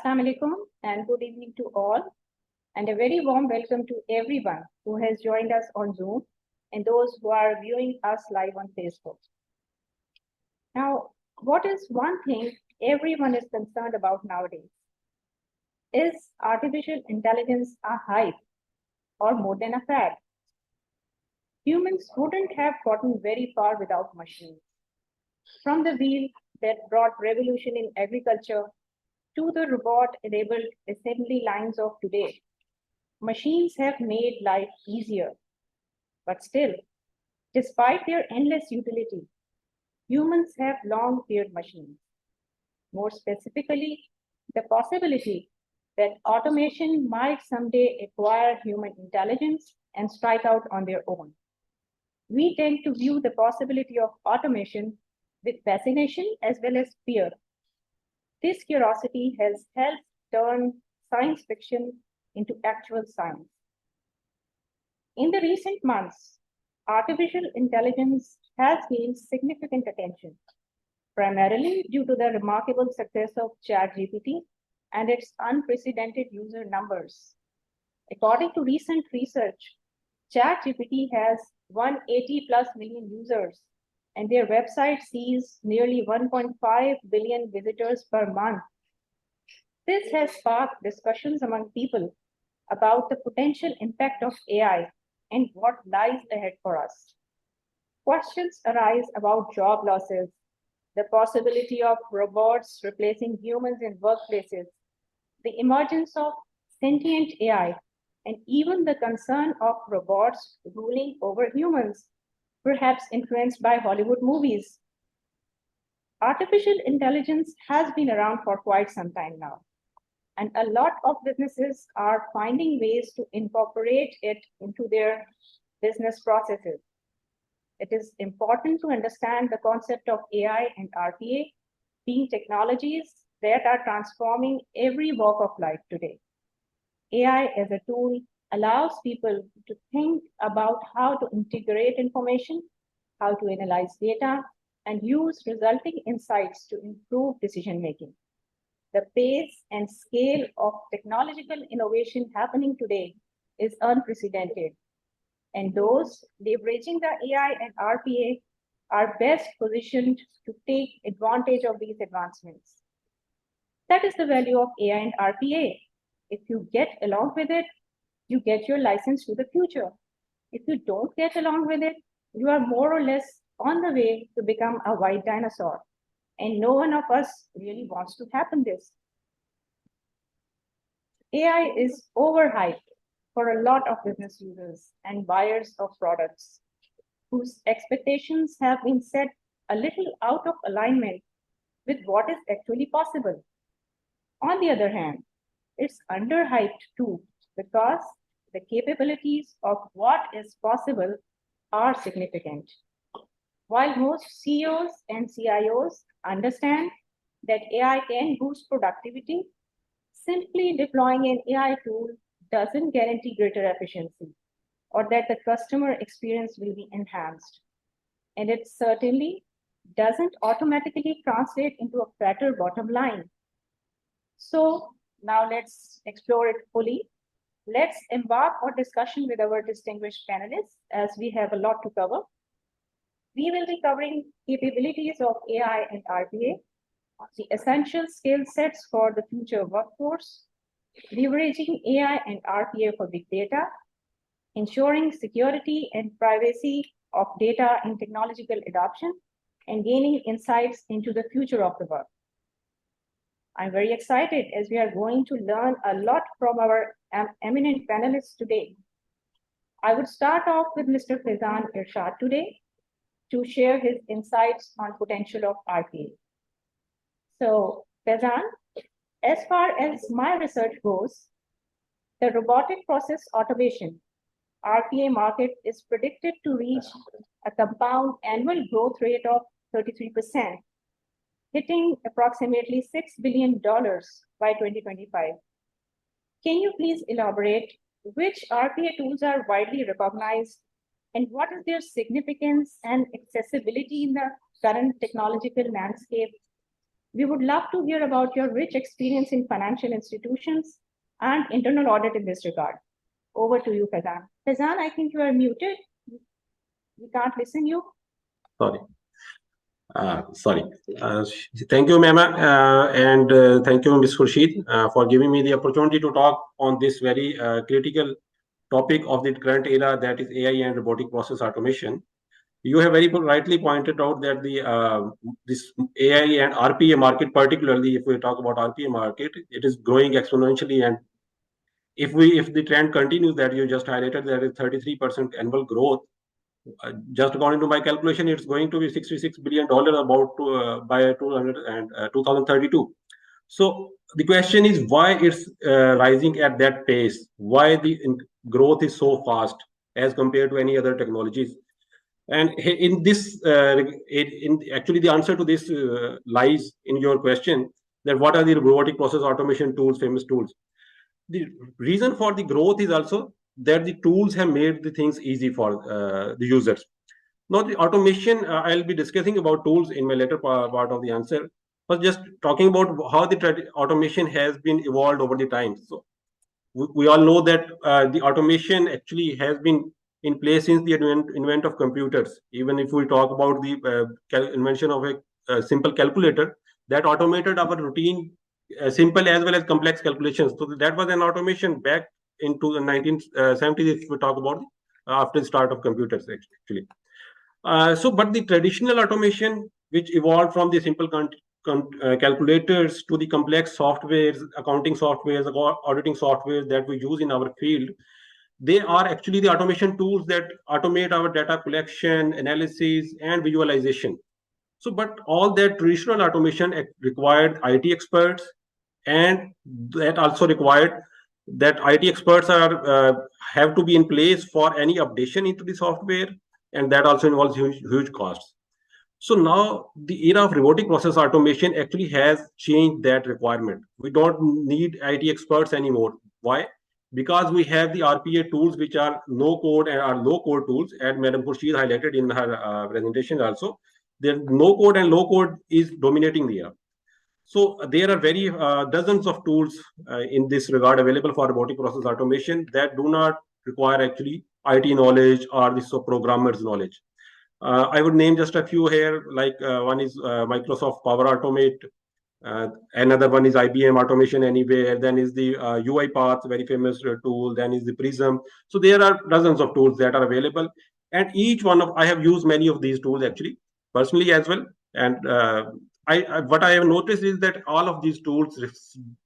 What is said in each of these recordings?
Assalamu alaikum and good evening to all, and a very warm welcome to everyone who has joined us on Zoom and those who are viewing us live on Facebook. Now, what is one thing everyone is concerned about nowadays? Is artificial intelligence a hype or more than a fad? Humans wouldn't have gotten very far without machines. From the wheel that brought revolution in agriculture to the robot-enabled assembly lines of today, machines have made life easier. But still, despite their endless utility, humans have long feared machines. More specifically, the possibility that automation might someday acquire human intelligence and strike out on their own. We tend to view the possibility of automation with fascination as well as fear. This curiosity has helped turn science fiction into actual science. In the recent months, artificial intelligence has gained significant attention, primarily due to the remarkable success of ChatGPT and its unprecedented user numbers. According to recent research, ChatGPT has 180 plus million users, and their website sees nearly 1.5 billion visitors per month. This has sparked discussions among people about the potential impact of AI and what lies ahead for us. Questions arise about job losses, the possibility of robots replacing humans in workplaces, the emergence of sentient AI, and even the concern of robots ruling over humans, perhaps influenced by Hollywood movies. Artificial intelligence has been around for quite some time now, and a lot of businesses are finding ways to incorporate it into their business processes. It is important to understand the concept of AI and RPA being technologies that are transforming every walk of life today. AI as a tool allows people to think about how to integrate information, how to analyze data, and use resulting insights to improve decision making. The pace and scale of technological innovation happening today is unprecedented, and those leveraging the AI and RPA are best positioned to take advantage of these advancements. That is the value of AI and RPA. If you get along with it, you get your license to the future. If you don't get along with it, you are more or less on the way to become a white dinosaur. And no one of us really wants to happen this. AI is overhyped for a lot of business users and buyers of products whose expectations have been set a little out of alignment with what is actually possible. On the other hand, it's underhyped too, because the capabilities of what is possible are significant. While most CEOs and CIOs understand that AI can boost productivity, simply deploying an AI tool doesn't guarantee greater efficiency or that the customer experience will be enhanced. And it certainly doesn't automatically translate into a fatter bottom line. So now let's explore it fully. Let's embark on discussion with our distinguished panelists as we have a lot to cover. We will be covering capabilities of AI and RPA, the essential skill sets for the future workforce, leveraging AI and RPA for big data, ensuring security and privacy of data in technological adoption, and gaining insights into the future of the work. I'm very excited as we are going to learn a lot from our eminent panelists today. I would start off with Mr. Faizan Irshad today to share his insights on potential of RPA. So, Faizan, as far as my research goes, the robotic process automation RPA market is predicted to reach a compound annual growth rate of 33%, hitting approximately $6 billion by 2025. Can you please elaborate which RPA tools are widely recognized and what is their significance and accessibility in the current technological landscape? We would love to hear about your rich experience in financial institutions and internal audit in this regard. Over to you, Faizan. Faizan, I think you are muted. We can't listen you. Sorry. Sorry. Thank you, Mema, and thank you, Ms. Khurshid, for giving me the opportunity to talk on this very critical topic of the current era, that is AI and robotic process automation. You have very rightly pointed out that the this AI and RPA market, particularly if we talk about RPA market, it is growing exponentially, and if the trend continues that you just highlighted, that is 33% annual growth, just according to my calculation, it's going to be $66 billion about by 2032. So the question is why it's rising at that pace? Why the growth is so fast as compared to any other technologies? And in this, actually, the answer to this lies in your question, that what are the robotic process automation tools, famous tools? The reason for the growth is also that the tools have made the things easy for the users. Now, the automation, I'll be discussing about tools in my later part of the answer, but just talking about how the automation has been evolved over the time. So we all know that the automation actually has been in place since the invent of computers. Even if we talk about the invention of a simple calculator, that automated our routine, simple as well as complex calculations. So that was an automation back into the 1970s, if we talk about after the start of computers, actually. But the traditional automation, which evolved from the simple calculators to the complex softwares, accounting softwares, auditing softwares that we use in our field, they are actually the automation tools that automate our data collection, analysis, and visualization. So, but all that traditional automation required IT experts, and that also required that IT experts have to be in place for any updation into the software, and that also involves huge costs. So now the era of robotic process automation actually has changed that requirement. We don't need IT experts anymore. Why? Because we have the RPA tools, which are no code and are low code tools, and Madam Khurshid highlighted in her presentation also. The no code and low code is dominating the era. So there are very dozens of tools in this regard available for robotic process automation that do not require actually IT knowledge or this programmer's knowledge. I would name just a few here, like one is Microsoft Power Automate, another one is IBM Automation Anywhere, then is the UiPath, very famous tool, then is the Prism. So there are dozens of tools that are available, and each one of, I have used many of these tools actually, personally as well, and what I have noticed is that all of these tools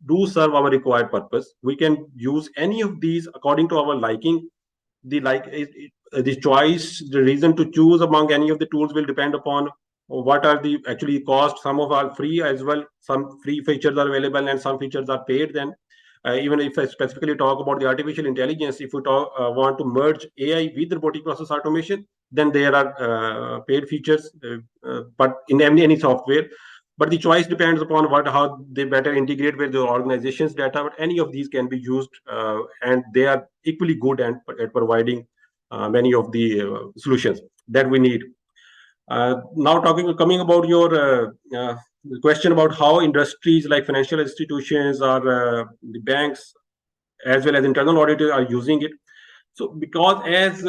do serve our required purpose. We can use any of these according to our liking. The choice, the reason to choose among any of the tools will depend upon what are the actually cost. Some of are free as well. Some free features are available and some features are paid. Then even if I specifically talk about the artificial intelligence, if we want to merge AI with robotic process automation, then there are paid features, but in any software. But the choice depends upon how they better integrate with the organization's data. But any of these can be used, and they are equally good at providing many of the solutions that we need. Now, coming about your question about how industries like financial institutions or the banks, as well as internal auditors, are using it. So, because as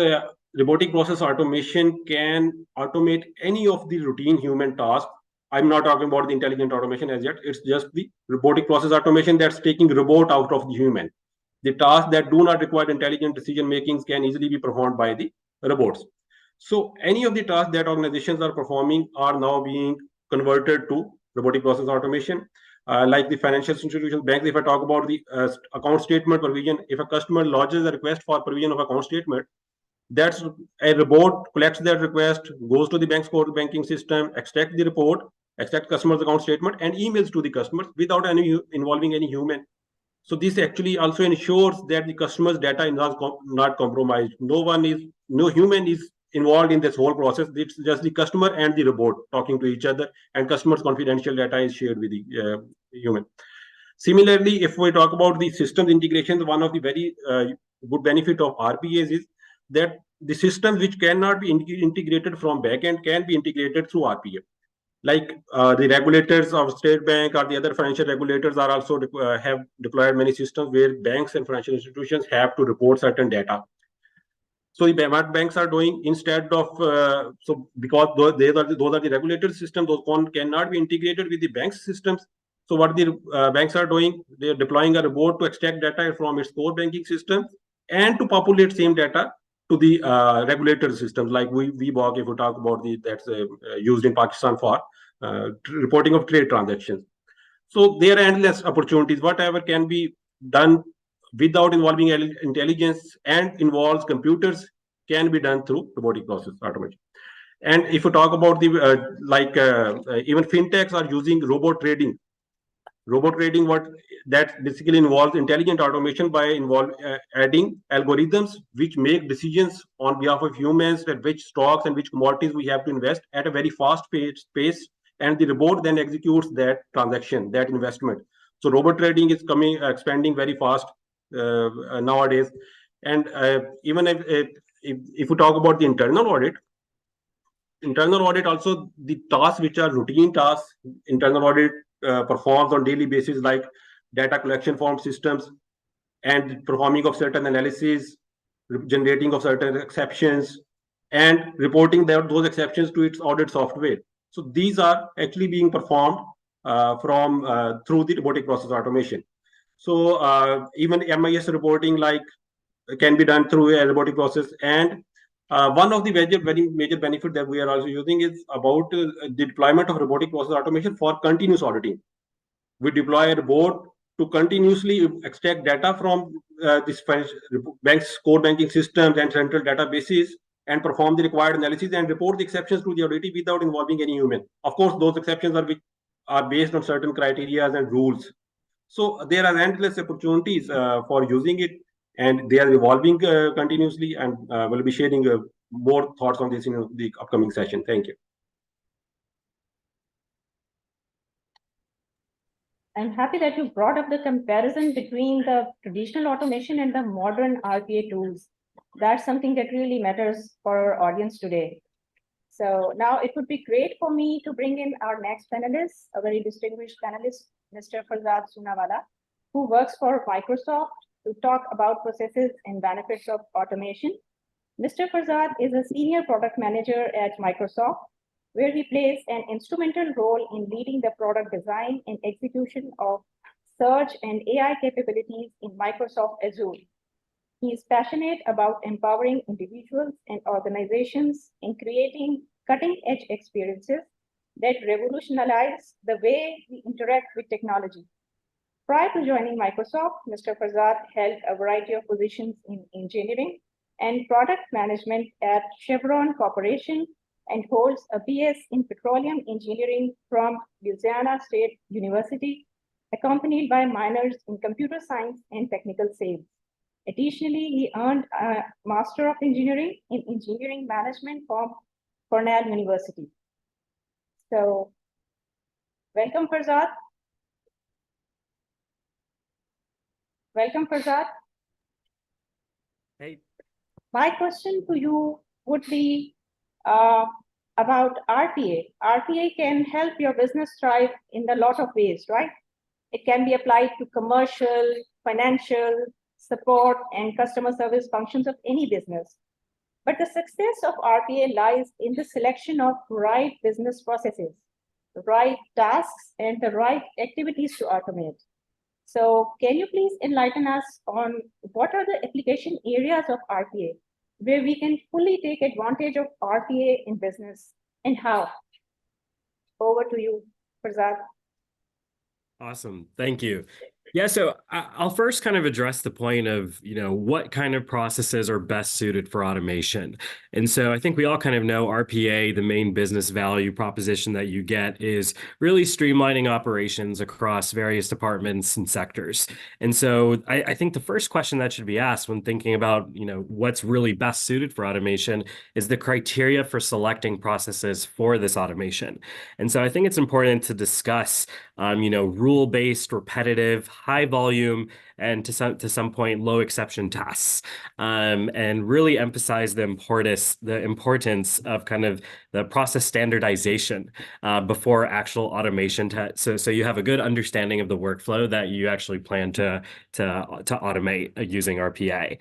robotic process automation can automate any of the routine human tasks, I'm not talking about the intelligent automation as yet. It's just the robotic process automation that's taking robot out of the human. The tasks that do not require intelligent decision makings can easily be performed by the robots. So any of the tasks that organizations are performing are now being converted to robotic process automation. Like the financial institutions, banks, if I talk about the account statement provision, if a customer lodges a request for provision of account statement, that's a robot collects that request, goes to the bank's core banking system, extracts the report, extracts customer's account statement, and emails to the customers without involving any human. So this actually also ensures that the customer's data is not compromised. No human is involved in this whole process. It's just the customer and the robot talking to each other, and customer's confidential data is shared with the human. Similarly, if we talk about the systems integration, one of the very good benefit of RPAs is that the systems which cannot be integrated from backend can be integrated through RPA. like the regulators of State Bank or the other financial regulators are also have deployed many systems where banks and financial institutions have to report certain data. So what banks are doing, instead of so because those are the regulated systems, those cannot be integrated with the bank's systems. So what the banks are doing, they are deploying a robot to extract data from its core banking system and to populate same data to the regulated systems like VBOC, if we talk about that's used in Pakistan for reporting of trade transactions. So there are endless opportunities. Whatever can be done without involving intelligence and involves computers can be done through robotic process automation. And if you talk about the even fintechs are using robot trading. Robot trading, what that basically involves intelligent automation by adding algorithms which make decisions on behalf of humans that which stocks and which commodities we have to invest at a very fast pace, and the robot then executes that transaction, that investment. So robot trading is expanding very fast nowadays. And even if we talk about the internal audit also, the tasks which are routine tasks, internal audit performs on daily basis, like data collection from systems and performing of certain analysis, generating of certain exceptions, and reporting those exceptions to its audit software. So these are actually being performed through the robotic process automation. So even MIS reporting can be done through a robotic process. And one of the very major benefit that we are also using is about the deployment of robotic process automation for continuous auditing. We deploy a robot to continuously extract data from this bank's core banking systems and central databases and perform the required analysis and report the exceptions to the auditee without involving any human. Of course, those exceptions are based on certain criteria and rules. So there are endless opportunities for using it, and they are evolving continuously. And we'll be sharing more thoughts on this in the upcoming session. Thank you. I'm happy that you brought up the comparison between the traditional automation and the modern RPA tools. That's something that really matters for our audience today. So now it would be great for me to bring in our next panelist, a very distinguished panelist, Mr. Farzad Soonawala, who works for Microsoft, to talk about processes and benefits of automation. Mr. Farzad is a senior product manager at Microsoft, where he plays an instrumental role in leading the product design and execution of search and AI capabilities in Microsoft Azure. He is passionate about empowering individuals and organizations in creating cutting-edge experiences that revolutionize the way we interact with technology. Prior to joining Microsoft, Mr. Farzad held a variety of positions in engineering and product management at Chevron Corporation, and holds a BS in petroleum engineering from Louisiana State University, accompanied by minors in computer science and technical sales. Additionally, he earned a Master of Engineering in Engineering Management from Cornell University. So, welcome, Farzad. Welcome, Farzad. Hey. My question to you would be about RPA. RPA can help your business thrive in a lot of ways, right? It can be applied to commercial, financial, support, and customer service functions of any business. But the success of RPA lies in the selection of right business processes, the right tasks, and the right activities to automate. So can you please enlighten us on what are the application areas of RPA where we can fully take advantage of RPA in business, and how? Over to you, Farzad. Awesome. Thank you. Yeah, so I'll first kind of address the point of, what kind of processes are best suited for automation. And so I think we all kind of know RPA, the main business value proposition that you get is really streamlining operations across various departments and sectors. And so I think the first question that should be asked when thinking about, what's really best suited for automation is the criteria for selecting processes for this automation. And so I think it's important to discuss rule-based, repetitive, high volume, and to some point, low exception tasks, and really emphasize the importance of kind of the process standardization before actual automation. So you have a good understanding of the workflow that you actually plan to automate using RPA.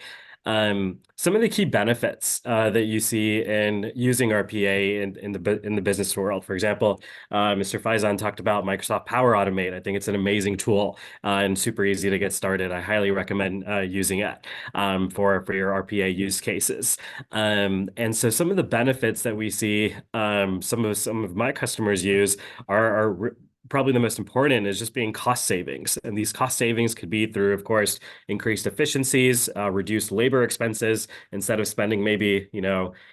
Some of the key benefits that you see in using RPA in the business world, for example, Mr. Faizan talked about Microsoft Power Automate. I think it's an amazing tool and super easy to get started. I highly recommend using it for your RPA use cases. And so some of the benefits that we see, some of my customers use are probably the most important is just being cost savings. And these cost savings could be through, of course, increased efficiencies, reduced labor expenses. Instead of spending maybe,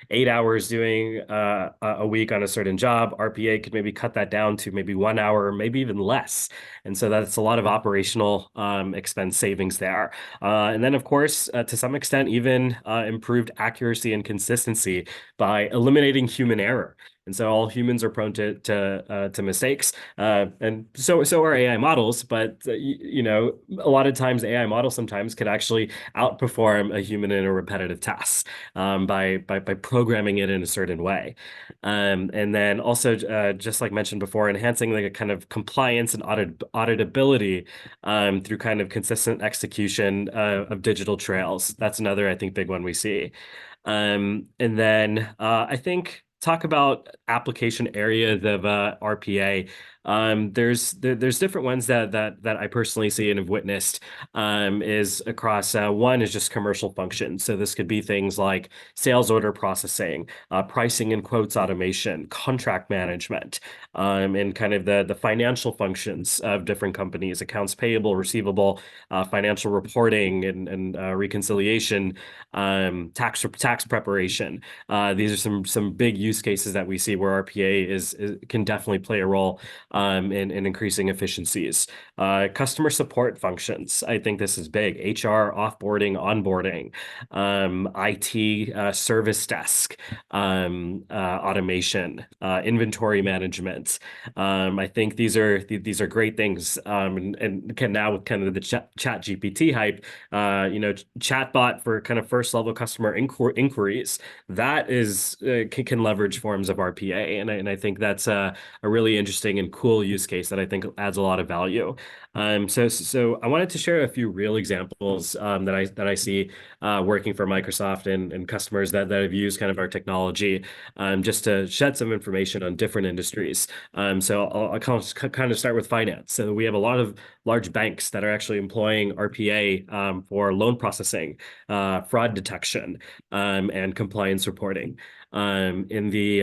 8 hours doing a week on a certain job, RPA could maybe cut that down to maybe 1 hour or maybe even less. And so that's a lot of operational expense savings there. And then, of course, to some extent, even improved accuracy and consistency by eliminating human error. And so all humans are prone to mistakes, and so are AI models. But a lot of times AI models sometimes could actually outperform a human in a repetitive task by programming it in a certain way. And then also, just like mentioned before, enhancing like a kind of compliance and auditability through kind of consistent execution of digital trails. That's another, I think, big one we see. And then I think talk about application areas of RPA. There's different ones that I personally see and have witnessed is across one is just commercial functions. So this could be things like sales order processing, pricing and quotes automation, contract management, and kind of the financial functions of different companies, accounts payable, receivable, financial reporting and reconciliation, tax preparation. These are some big use cases that we see where RPA can definitely play a role in increasing efficiencies. Customer support functions. I think this is big. HR, offboarding, onboarding, IT, service desk, automation, inventory management. I think these are great things. And can now with kind of the chat GPT hype, chatbot for kind of first level customer inquiries, that is can leverage forms of RPA, and I think that's a really interesting and cool use case that I think adds a lot of value. So I wanted to share a few real examples that I see working for Microsoft and customers that have used kind of our technology, just to shed some information on different industries. So I'll kind of start with finance. So we have a lot of large banks that are actually employing RPA for loan processing, fraud detection, and compliance reporting. In the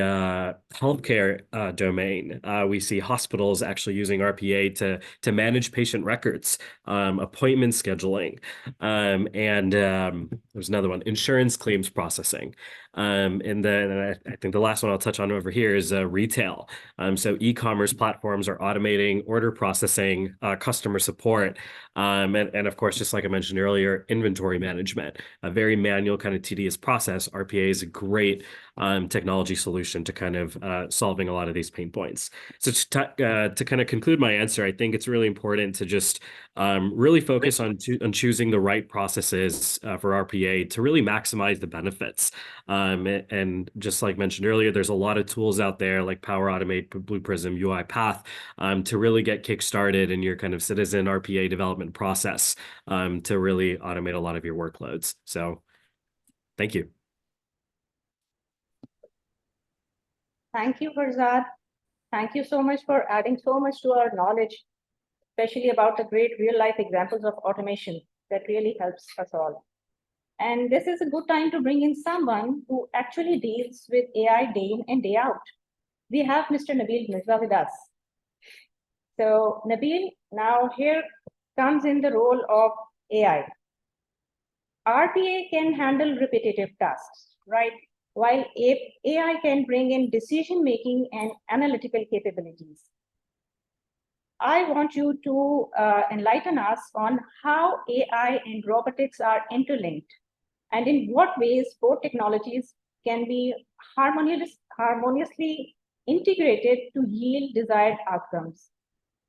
healthcare domain, we see hospitals actually using RPA to manage patient records, appointment scheduling, and there's another one, insurance claims processing. And then I think the last one I'll touch on over here is retail. So e-commerce platforms are automating order processing, customer support, and of course, just like I mentioned earlier, inventory management, a very manual kind of tedious process. RPA is a great technology solution to kind of solving a lot of these pain points. So to kind of conclude my answer, I think it's really important to just really focus on choosing the right processes for RPA to really maximize the benefits. And just like mentioned earlier, there's a lot of tools out there like Power Automate, Blue Prism, UiPath, to really get kickstarted in your kind of citizen RPA development process to really automate a lot of your workloads. So thank you. Thank you, Farzad. Thank you so much for adding so much to our knowledge, especially about the great real-life examples of automation that really helps us all. And this is a good time to bring in someone who actually deals with AI day in and day out. We have Mr. Nabil Mirza with us. So Nabil, now here comes in the role of AI. RPA can handle repetitive tasks, right? While AI can bring in decision-making and analytical capabilities. I want you to enlighten us on how AI and robotics are interlinked and in what ways both technologies can be harmoniously integrated to yield desired outcomes.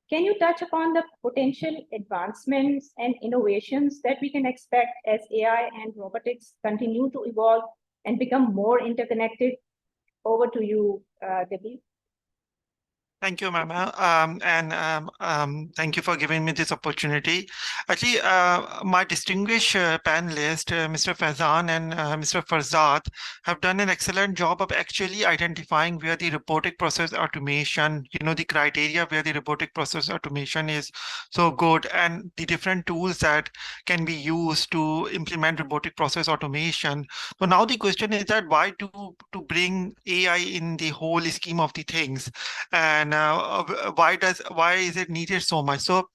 Can you touch upon the potential advancements and innovations that we can expect as AI and robotics continue to evolve and become more interconnected? Over to you, Debbie. Thank you, Mama. Thank you for giving me this opportunity. Actually, my distinguished panelists, Mr. Faizan and Mr. Farzad, have done an excellent job of actually identifying where the robotic process automation, the criteria where the robotic process automation is so good, and the different tools that can be used to implement robotic process automation. So now the question is that why to bring AI in the whole scheme of the things? And why is it needed so much? So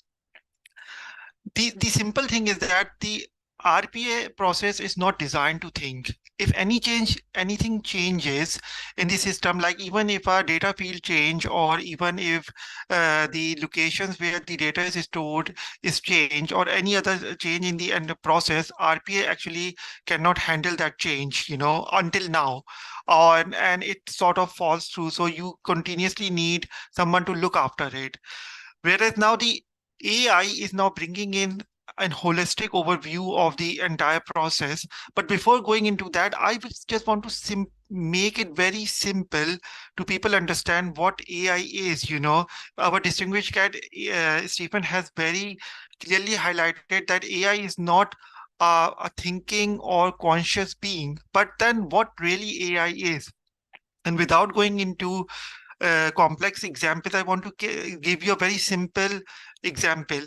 the simple thing is that the RPA process is not designed to think. If anything changes in the system, like even if our data field change, or even if the locations where the data is stored is changed, or any other change in the end process, RPA actually cannot handle that change, until now. And it sort of falls through. So you continuously need someone to look after it. Whereas now the AI is now bringing in a holistic overview of the entire process. But before going into that, I just want to make it very simple to people understand what AI is. Our distinguished guest, Stephen, has very clearly highlighted that AI is not a thinking or conscious being, but then what really AI is. And without going into complex examples, I want to give you a very simple example.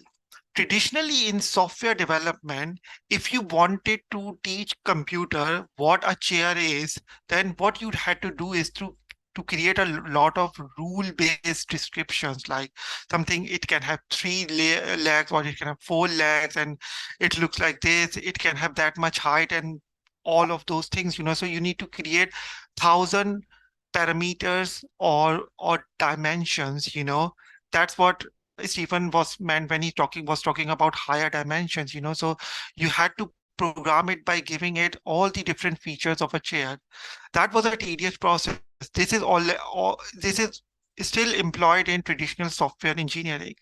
Traditionally, in software development, if you wanted to teach computer what a chair is, then what you had to do is to create a lot of rule-based descriptions, like something, it can have 3 legs, or it can have 4 legs, and it looks like this, it can have that much height, and all of those things. So you need to create 1,000 parameters or dimensions. That's what Stephen was meant when he was talking about higher dimensions. So you had to program it by giving it all the different features of a chair. That was a tedious process. This is still employed in traditional software engineering.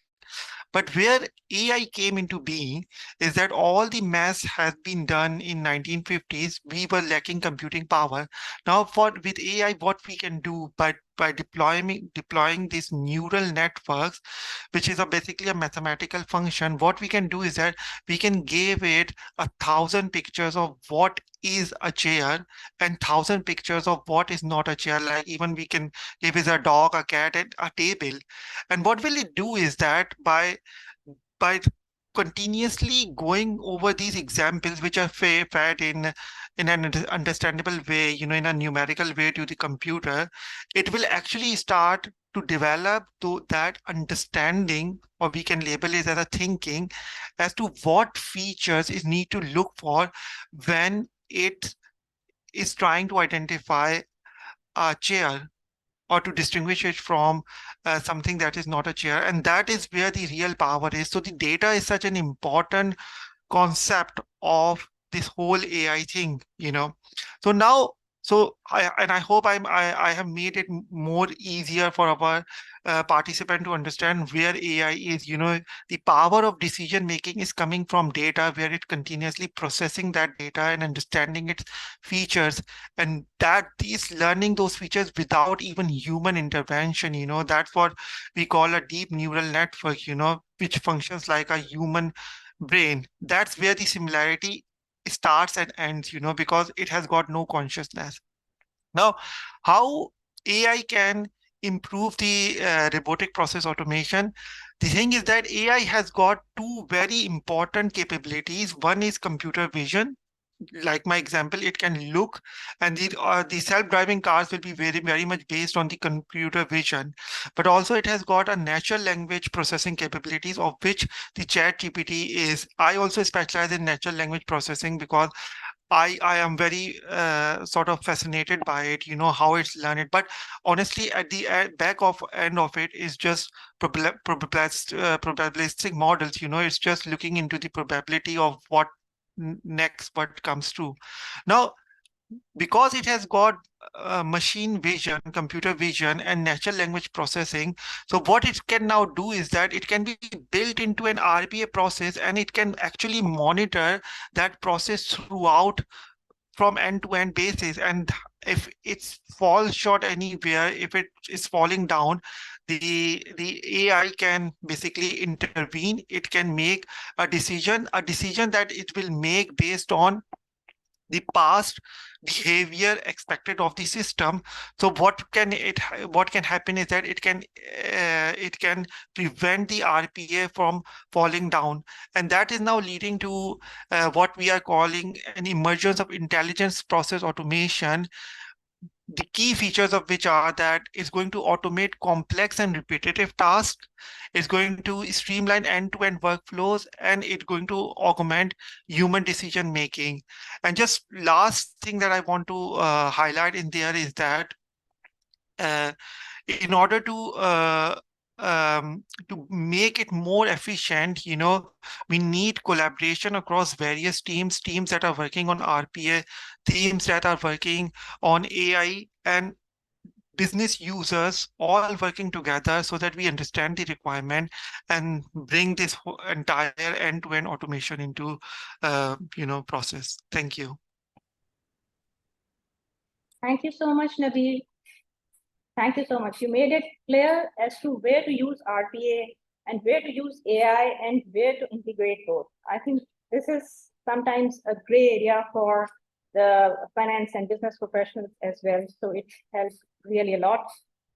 But where AI came into being is that all the math has been done in 1950s. We were lacking computing power. Now with AI, what we can do by deploying these neural networks, which is basically a mathematical function, what we can do is that we can give it 1,000 pictures of what is a chair and 1,000 pictures of what is not a chair. Like even we can give it a dog, a cat, and a table. And what will it do is that by continuously going over these examples, which are fed in an understandable way, in a numerical way to the computer, it will actually start to develop that understanding, or we can label it as a thinking, as to what features it need to look for when it is trying to identify a chair, or to distinguish it from something that is not a chair. And that is where the real power is. So the data is such an important concept of this whole AI thing, So now, I hope I have made it more easier for our participant to understand where AI is. The power of decision making is coming from data, where it continuously processing that data and understanding its features, and that is learning those features without even human intervention. That's what we call a deep neural network, which functions like a human brain. That's where the similarity starts and ends, because it has got no consciousness. Now, how AI can improve the robotic process automation? The thing is that AI has got 2 very important capabilities. One is computer vision. Like my example, it can look, and the self-driving cars will be very, very much based on the computer vision. But also it has got a natural language processing capabilities, of which the ChatGPT is. I also specialize in natural language processing because I am very sort of fascinated by it, how it's learned. But honestly, at the back of end of it is just probabilistic models. It's just looking into the probability of what next what comes through. Now, because it has got machine vision, computer vision, and natural language processing. So what it can now do is that it can be built into an RPA process, and it can actually monitor that process throughout from end-to-end basis. And if it falls short anywhere, if it is falling down, the AI can basically intervene. It can make a decision that it will make based on the past behavior expected of the system. So what can happen is that it can prevent the RPA from falling down, and that is now leading to what we are calling an emergence of intelligence process automation. The key features of which are that it's going to automate complex and repetitive tasks, it's going to streamline end-to-end workflows, and it's going to augment human decision making. And just last thing that I want to highlight in there is that in order to make it more efficient, we need collaboration across various teams that are working on RPA, teams that are working on AI, and business users all working together so that we understand the requirement and bring this entire end-to-end automation into process. Thank you. Thank you so much, Nabil. Thank you so much. You made it clear as to where to use RPA and where to use AI and where to integrate both. I think this is sometimes a gray area for the finance and business professionals as well. So it helps really a lot.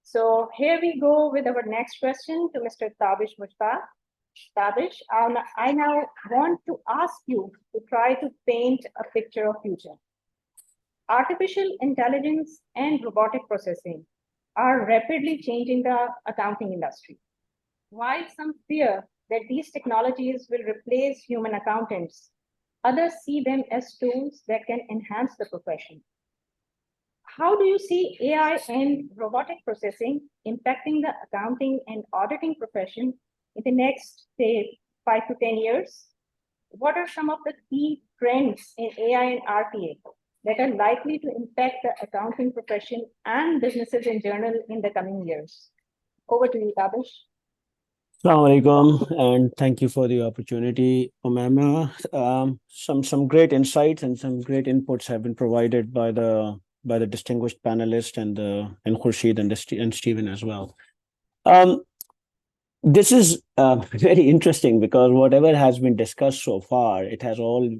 So here we go with our next question to Mr. Tabish Mujtaba. Tabish, I now want to ask you to try to paint a picture of future. Artificial intelligence and robotic processing are rapidly changing the accounting industry. While some fear that these technologies will replace human accountants, others see them as tools that can enhance the profession. How do you see AI and robotic processing impacting the accounting and auditing profession in the next, say, 5 to 10 years? What are some of the key trends in AI and RPA that are likely to impact the accounting profession and businesses in general in the coming years? Over to you, Tabish. Assalamu alaikum, and thank you for the opportunity, Umama. Some great insights and some great inputs have been provided by the distinguished panelists and Khurshid and Stephen as well. This is very interesting because whatever has been discussed so far, it has all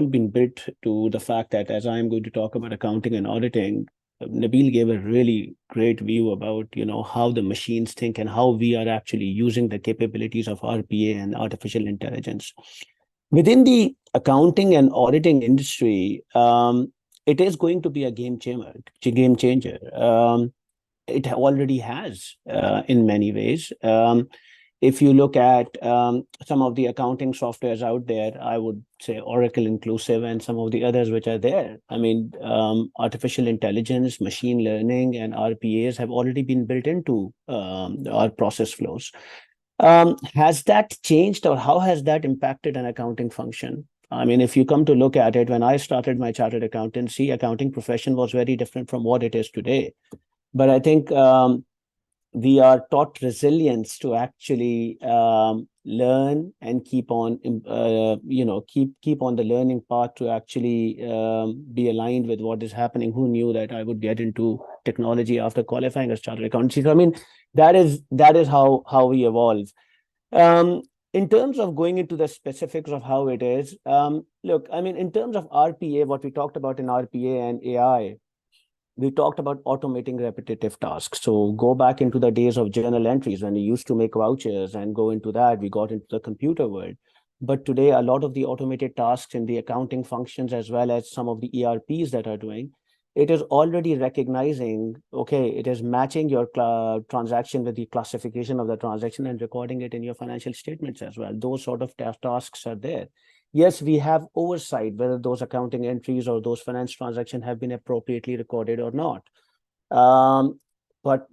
been built to the fact that, as I am going to talk about accounting and auditing, Nabil gave a really great view about how the machines think and how we are actually using the capabilities of RPA and artificial intelligence within the accounting and auditing industry. It is going to be a game changer. It already has in many ways. If you look at some of the accounting softwares out there, I would say Oracle inclusive and some of the others which are there. I mean, artificial intelligence, machine learning, and RPAs have already been built into our process flows. Has that changed, or how has that impacted an accounting function? I mean, if you come to look at it, when I started my chartered accountancy, accounting profession was very different from what it is today. But I think we are taught resilience to actually learn and keep on, keep on the learning path to actually be aligned with what is happening. Who knew that I would get into technology after qualifying as chartered accountancy? So, I mean, that is how we evolve. In terms of going into the specifics of how it is, look, I mean, in terms of RPA, what we talked about in RPA and AI, we talked about automating repetitive tasks. So go back into the days of journal entries when we used to make vouchers and go into that, we got into the computer world. But today, a lot of the automated tasks in the accounting functions, as well as some of the ERPs that are doing, it is already recognizing, okay, it is matching your transaction with the classification of the transaction and recording it in your financial statements as well. Those sort of tasks are there. Yes, we have oversight whether those accounting entries or those finance transactions have been appropriately recorded or not. But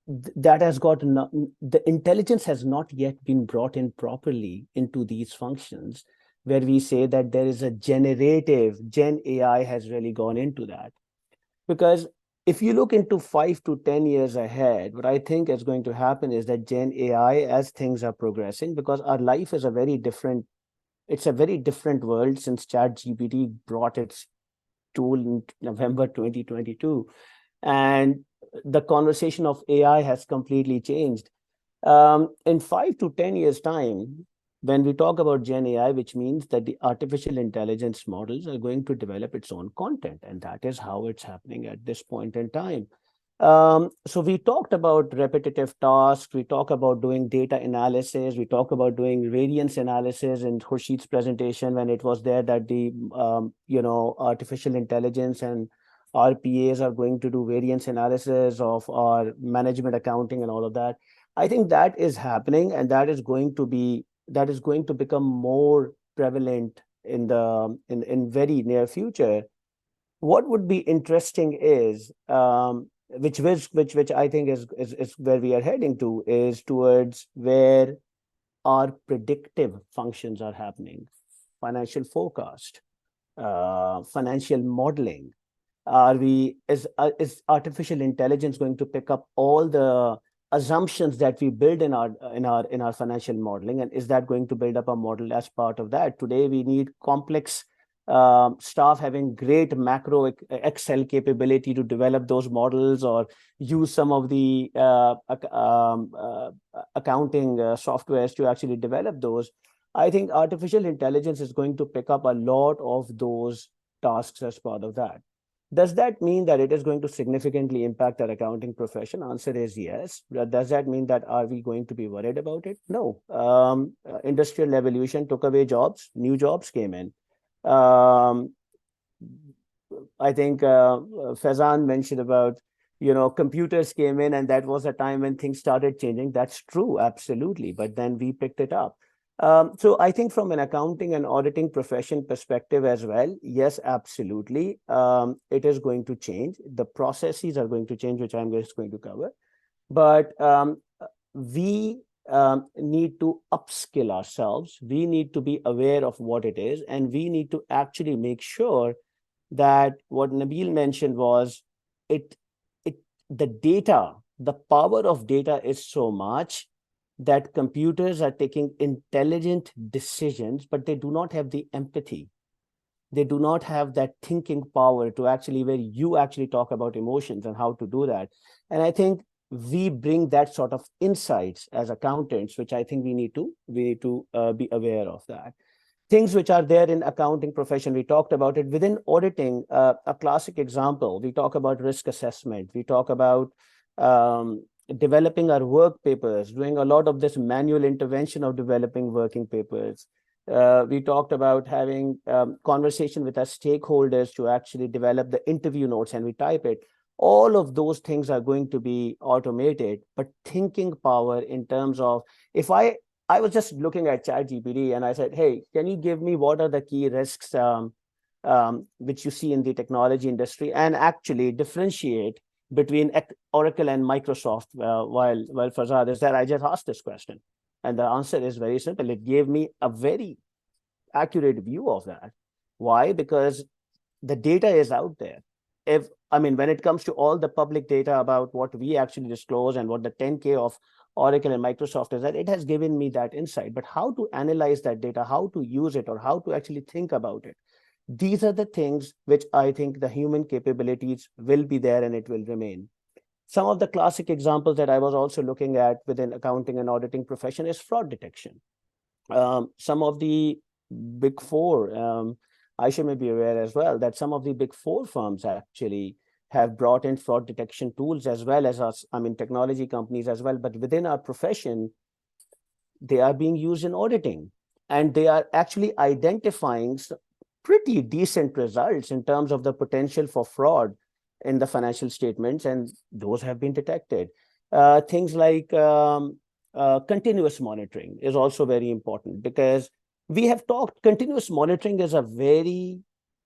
that has got the intelligence has not yet been brought in properly into these functions where we say that there is a generative, Gen AI has really gone into that. Because if you look into 5 to 10 years ahead, what I think is going to happen is that Gen AI, as things are progressing, because our life is it's a very different world since ChatGPT brought its tool in November 2022. And the conversation of AI has completely changed. In 5 to 10 years' time, when we talk about Gen AI, which means that the artificial intelligence models are going to develop its own content, and that is how it's happening at this point in time. So we talked about repetitive tasks, we talk about doing data analysis, we talk about doing variance analysis in Khurshid's presentation when it was there that the artificial intelligence and RPAs are going to do variance analysis of our management accounting and all of that. I think that is happening, and that is going to become more prevalent in very near future. What would be interesting is which I think is where we are heading to, is towards where our predictive functions are happening, financial forecast, financial modeling. Is artificial intelligence going to pick up all the assumptions that we build in our financial modeling, and is that going to build up a model as part of that? Today we need complex staff having great macro Excel capability to develop those models, or use some of the accounting softwares to actually develop those. I think artificial intelligence is going to pick up a lot of those tasks as part of that. Does that mean that it is going to significantly impact our accounting profession? Answer is yes. Does that mean that are we going to be worried about it? No. Industrial revolution took away jobs, new jobs came in. I think Faizan mentioned about, computers came in, and that was a time when things started changing. That's true, absolutely. But then we picked it up. So I think from an accounting and auditing profession perspective as well, yes, absolutely. It is going to change. The processes are going to change, which I'm just going to cover. But we need to upskill ourselves. We need to be aware of what it is, and we need to actually make sure that what Nabil mentioned was the data, the power of data is so much that computers are taking intelligent decisions, but they do not have the empathy. They do not have that thinking power to actually, where you actually talk about emotions and how to do that. And I think we bring that sort of insights as accountants, which I think we need to be aware of that. Things which are there in accounting profession, we talked about it. Within auditing, a classic example, we talk about risk assessment. We talk about developing our work papers, doing a lot of this manual intervention of developing working papers. We talked about having conversation with our stakeholders to actually develop the interview notes, and we type it. All of those things are going to be automated, but thinking power in terms of, if I was just looking at ChatGPT and I said, hey, can you give me what are the key risks which you see in the technology industry, and actually differentiate between Oracle and Microsoft while Farzad is there. I just asked this question, and the answer is very simple. It gave me a very accurate view of that. Why? Because the data is out there. When it comes to all the public data about what we actually disclose and what the 10K of Oracle and Microsoft is, that it has given me that insight. But how to analyze that data, how to use it, or how to actually think about it, these are the things which I think the human capabilities will be there, and it will remain. Some of the classic examples that I was also looking at within accounting and auditing profession is fraud detection. Some of the big four, Aisha may be aware as well, that some of the big four firms actually have brought in fraud detection tools, as well as us, technology companies as well. But within our profession, they are being used in auditing, and they are actually identifying pretty decent results in terms of the potential for fraud in the financial statements, and those have been detected. Things like continuous monitoring is also very important, because we have talked, continuous monitoring is a very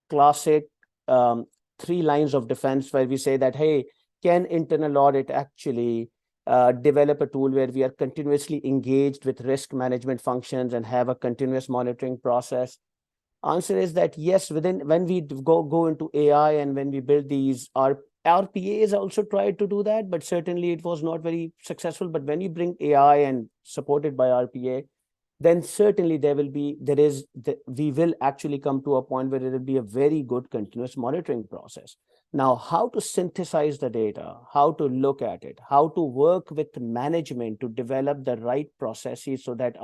classic 3 lines of defense, where we say that, hey, can internal audit actually develop a tool where we are continuously engaged with risk management functions and have a continuous monitoring process? Answer is that yes, when we go into AI and when we build these, our RPAs also tried to do that, but certainly it was not very successful. But when you bring AI and supported by RPA, then certainly we will actually come to a point where it will be a very good continuous monitoring process. Now, how to synthesize the data, how to look at it, how to work with management to develop the right processes so that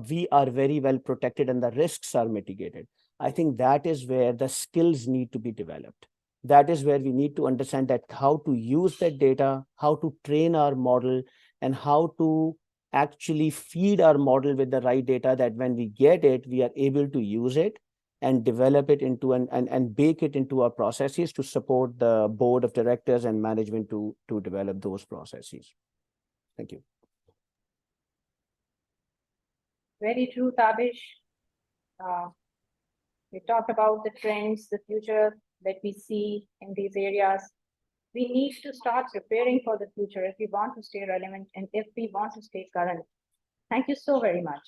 we are very well protected and the risks are mitigated. I think that is where the skills need to be developed. That is where we need to understand that how to use that data, how to train our model, and how to actually feed our model with the right data, that when we get it, we are able to use it and develop it into and bake it into our processes to support the board of directors and management to develop those processes. Thank you. Very true, Tabish. We talked about the trends, the future that we see in these areas. We need to start preparing for the future if we want to stay relevant and if we want to stay current. Thank you so very much.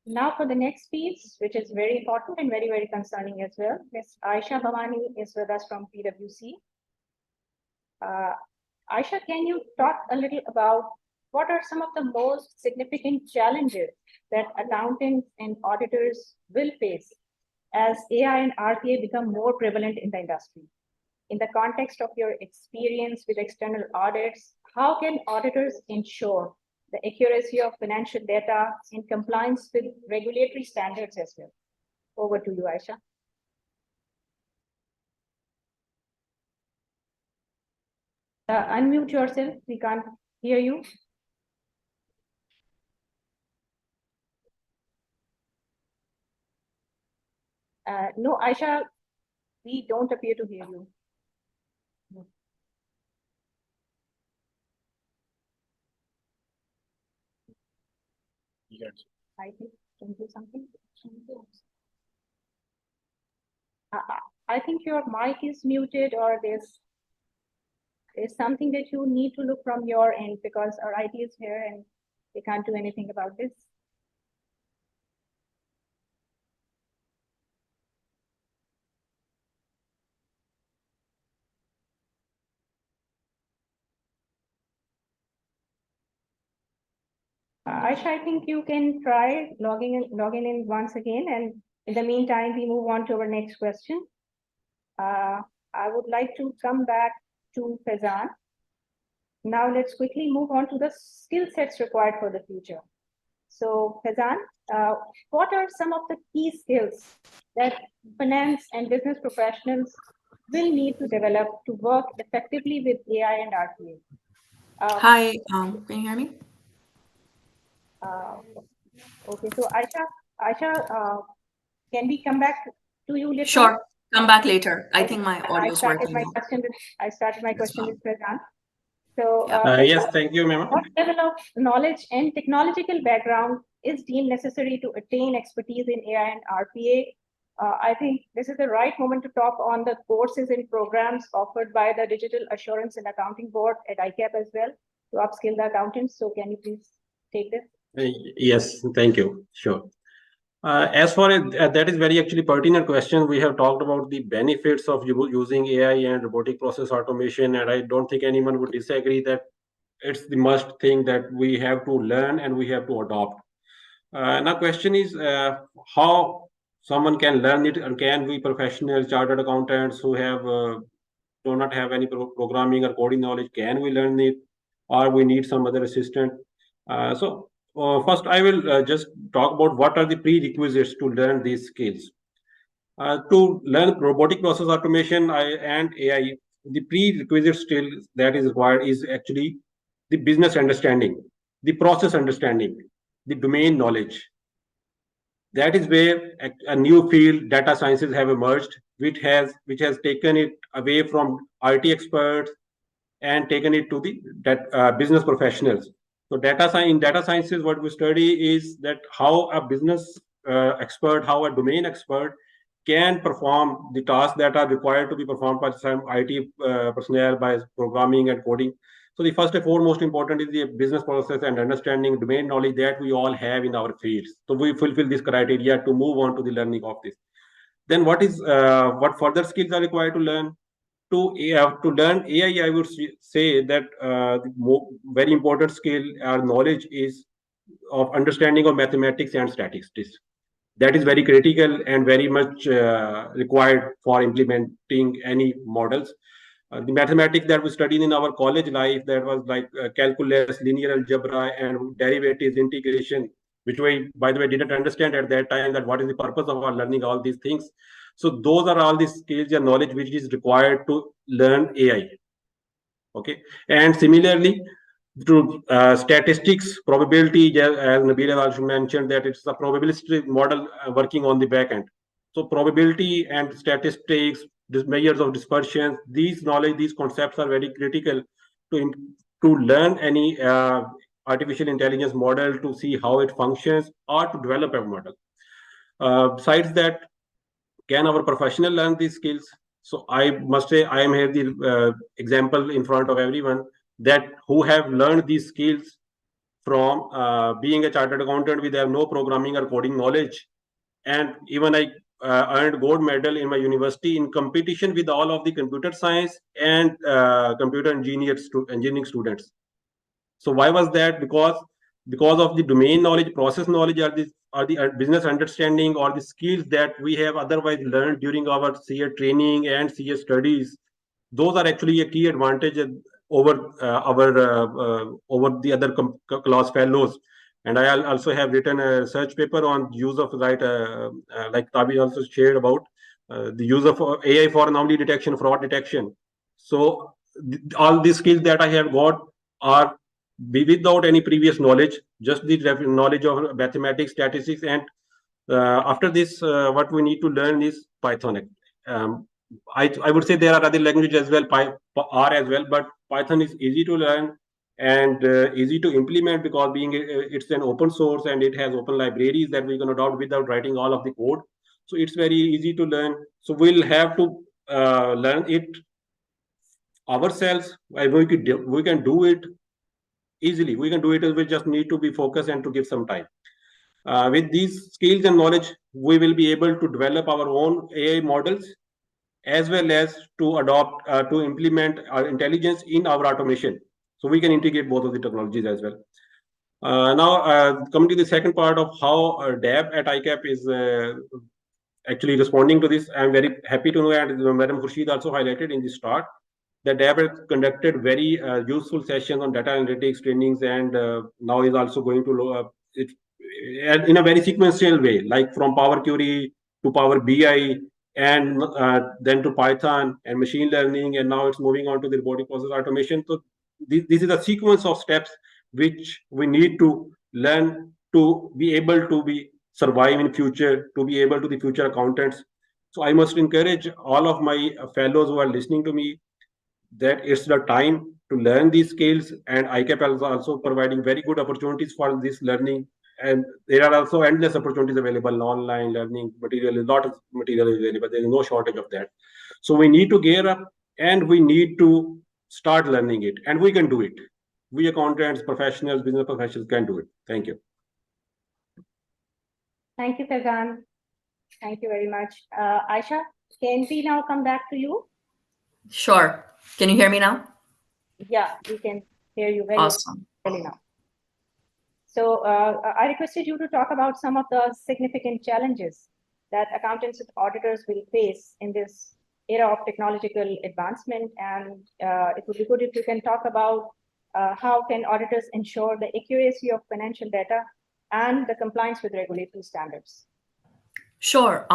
Now for the next piece, which is very important and very, very concerning as well. Ms. Aisha Bhavani is with us from PwC. Aisha, can you talk a little about what are some of the most significant challenges that accountants and auditors will face as AI and RPA become more prevalent in the industry? In the context of your experience with external audits, how can auditors ensure the accuracy of financial data in compliance with regulatory standards as well? Over to you, Aisha. Unmute yourself. We can't hear you. No, Aisha, we don't appear to hear you. No. I think can do something. I think your mic is muted, or there's something that you need to look from your end, because our IT is here and they can't do anything about this. Aisha, I think you can try logging in once again, and in the meantime, we move on to our next question. I would like to come back to Faizan. Now let's quickly move on to the skill sets required for the future. So Faizan, what are some of the key skills that finance and business professionals will need to develop to work effectively with AI and RPA? Hi, can you hear me? Okay, so Aisha, can we come back to you later? Sure, come back later. I think my audio is working now. I started my That's question fine. with Faizan. So, Yes, thank you, ma'am. what level of knowledge and technological background is deemed necessary to attain expertise in AI and RPA? I think this is the right moment to talk on the courses and programs offered by the Digital Assurance and Accounting Board at ICAP as well to upskill the accountants. So can you please take this? Yes, thank you. Sure. As far as that is very actually pertinent question. We have talked about the benefits of using AI and robotic process automation, and I don't think anyone would disagree that it's the must thing that we have to learn and we have to adopt. Now, question is how someone can learn it, and can we professional chartered accountants who have do not have any programming or coding knowledge, can we learn it, or we need some other assistant? First, I will just talk about what are the prerequisites to learn these skills. To learn robotic process automation and AI, the prerequisite skill that is required is actually the business understanding, the process understanding, the domain knowledge. That is where a new field, data sciences, have emerged, which has taken it away from IT experts and taken it to the business professionals. So in data sciences, what we study is that how a business expert, how a domain expert can perform the tasks that are required to be performed by some IT personnel by programming and coding. So the first and foremost important is the business process and understanding domain knowledge that we all have in our fields. So we fulfill this criteria to move on to the learning of this. Then what further skills are required to learn? To learn AI, I would say that the very important skill or knowledge is of understanding of mathematics and statistics. That is very critical and very much required for implementing any models. The mathematics that we studied in our college life, that was like calculus, linear algebra, and derivatives, integration, which we, by the way, didn't understand at that time that what is the purpose of our learning all these things. So those are all the skills and knowledge which is required to learn AI. Okay, and similarly, to statistics, probability, as Nabil also mentioned, that it's a probabilistic model working on the back end. So probability and statistics, these measures of dispersion, these knowledge, these concepts are very critical to learn any artificial intelligence model, to see how it functions, or to develop a model. Besides that, can our professional learn these skills? So I must say, I am here the example in front of everyone that who have learned these skills from being a chartered accountant with no programming or coding knowledge. And even I earned gold medal in my university in competition with all of the computer science and computer engineering students. So why was that? Because of the domain knowledge, process knowledge, or the business understanding, or the skills that we have otherwise learned during our CA training and CA studies. Those are actually a key advantage over over the other class fellows. And I also have written a research paper on use of like Tabi also shared about the use of AI for anomaly detection, fraud detection. So all these skills that I have got are without any previous knowledge, just the knowledge of mathematics, statistics, and after this, what we need to learn is Python. I would say there are other languages as well, R as well, but Python is easy to learn and easy to implement because it's an open source and it has open libraries that we can adopt without writing all of the code. So it's very easy to learn. So we'll have to learn it ourselves. We can do it easily. We can do it. We just need to be focused and to give some time. With these skills and knowledge, we will be able to develop our own AI models as well as to adopt, to implement our intelligence in our automation. So we can integrate both of the technologies as well. Now, coming to the second part of how DAB at ICAP is actually responding to this, I'm very happy to know, and Madam Khurshid also highlighted in the start, that DAB has conducted very useful sessions on data analytics trainings, and now is also going to it in a very sequential way, like from Power Query to Power BI, and then to Python and machine learning, and now it's moving on to the robotic process automation. So this is a sequence of steps which we need to learn to be able to be survive in future, to be able to the future accountants. So I must encourage all of my fellows who are listening to me that it's the time to learn these skills, and ICAP is also providing very good opportunities for this learning. And there are also endless opportunities available, online learning material, a lot of material is available. There is no shortage of that. So we need to gear up and we need to start learning it, and we can do it. We accountants, professionals, business professionals can do it. Thank you. Thank you, Faizan. Thank you very much. Aisha, can we now come back to you? Sure. Can you hear me now? Yeah, we can hear you very Awesome. clearly now. So I requested you to talk about some of the significant challenges that accountants and auditors will face in this era of technological advancement. And it would be good if you can talk about how can auditors ensure the accuracy of financial data and the compliance with regulatory standards. Sure.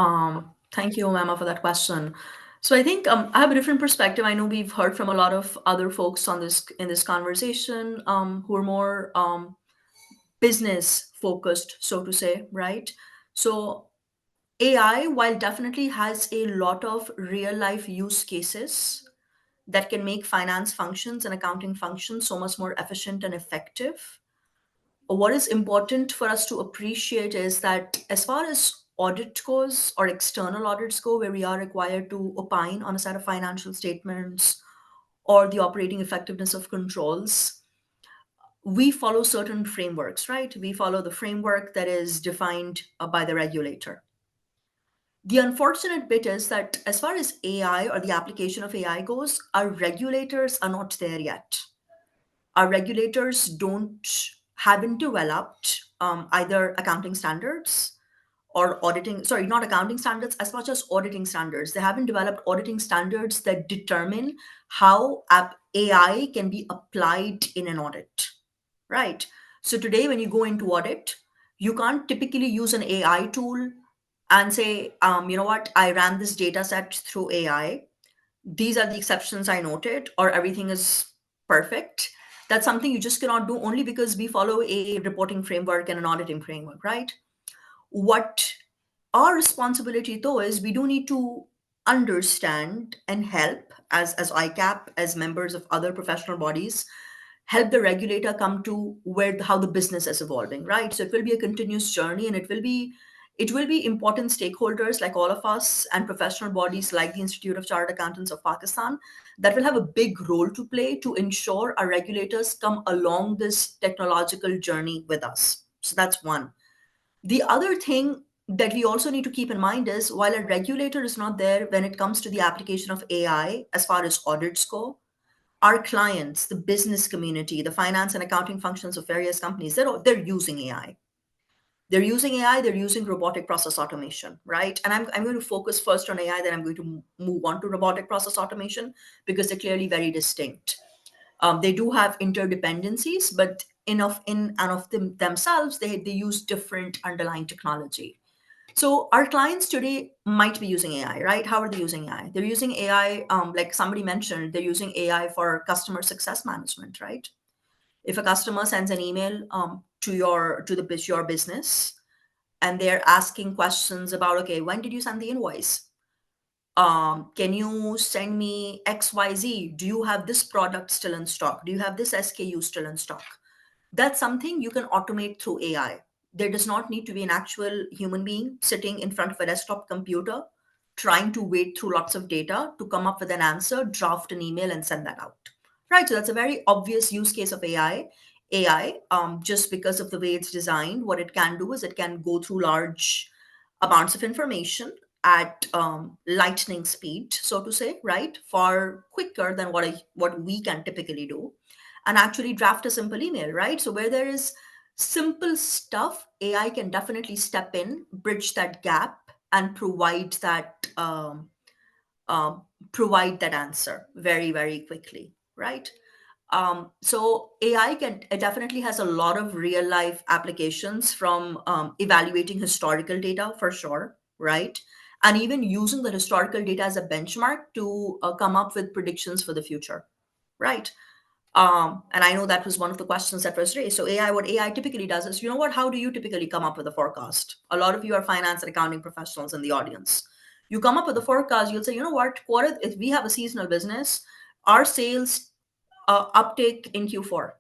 Thank you, Mama, for that question. So I think I have a different perspective. I know we've heard from a lot of other folks on this in this conversation who are more business focused, so to say, right? So AI, while definitely has a lot of real life use cases that can make finance functions and accounting functions so much more efficient and effective, what is important for us to appreciate is that as far as audit goes or external audits go, where we are required to opine on a set of financial statements or the operating effectiveness of controls, we follow certain frameworks, right? We follow the framework that is defined by the regulator. The unfortunate bit is that as far as AI or the application of AI goes, our regulators are not there yet. Our regulators haven't developed either accounting standards or auditing, sorry, not accounting standards as much as auditing standards. They haven't developed auditing standards that determine how AI can be applied in an audit, right? So today, when you go into audit, you can't typically use an AI tool and say, you know what, I ran this data set through AI. These are the exceptions I noted, or everything is perfect. That's something you just cannot do only because we follow a reporting framework and an auditing framework, right? What our responsibility though is we do need to understand and help as ICAP, as members of other professional bodies, help the regulator come to how the business is evolving, right? So it will be a continuous journey, and it will be important stakeholders like all of us and professional bodies like the Institute of Chartered Accountants of Pakistan that will have a big role to play to ensure our regulators come along this technological journey with us. So that's one. The other thing that we also need to keep in mind is while a regulator is not there when it comes to the application of AI as far as audits go, our clients, the business community, the finance and accounting functions of various companies, they're using AI. They're using AI, they're using robotic process automation, right? And I'm going to focus first on AI, then I'm going to move on to robotic process automation because they're clearly very distinct. They do have interdependencies, but in and of themselves, they use different underlying technology. So our clients today might be using AI, right? How are they using AI? They're using AI, like somebody mentioned, they're using AI for customer success management, right? If a customer sends an email to your business, and they're asking questions about, okay, when did you send the invoice? Can you send me XYZ? Do you have this product still in stock? Do you have this SKU still in stock? That's something you can automate through AI. There does not need to be an actual human being sitting in front of a desktop computer trying to wade through lots of data to come up with an answer, draft an email, and send that out. Right. So that's a very obvious use case of AI. Just because of the way it's designed, what it can do is it can go through large amounts of information at lightning speed, so to say, right? Far quicker than what we can typically do, and actually draft a simple email, right? So where there is simple stuff, AI can definitely step in, bridge that gap, and provide that answer very, very quickly, right? So AI it definitely has a lot of real life applications, from evaluating historical data for sure, right? And even using the historical data as a benchmark to come up with predictions for the future, right? And I know that was one of the questions that was raised. So what AI typically does is, you know what, how do you typically come up with a forecast? A lot of you are finance and accounting professionals in the audience. You come up with a forecast, you'll say, you know what, if we have a seasonal business, our sales uptake in Q4,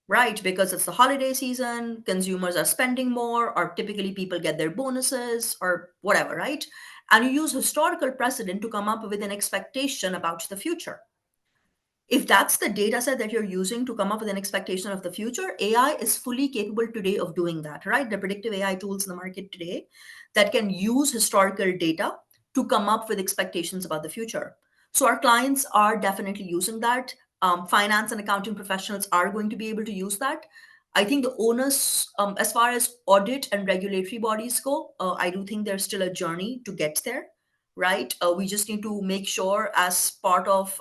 right? Because it's the holiday season, consumers are spending more, or typically people get their bonuses or whatever, right? And you use historical precedent to come up with an expectation about the future. If that's the data set that you're using to come up with an expectation of the future, AI is fully capable today of doing that, right? The predictive AI tools in the market today that can use historical data to come up with expectations about the future. So our clients are definitely using that. Finance and accounting professionals are going to be able to use that. I think the onus, as far as audit and regulatory bodies go, I do think there's still a journey to get there, right? We just need to make sure, as part of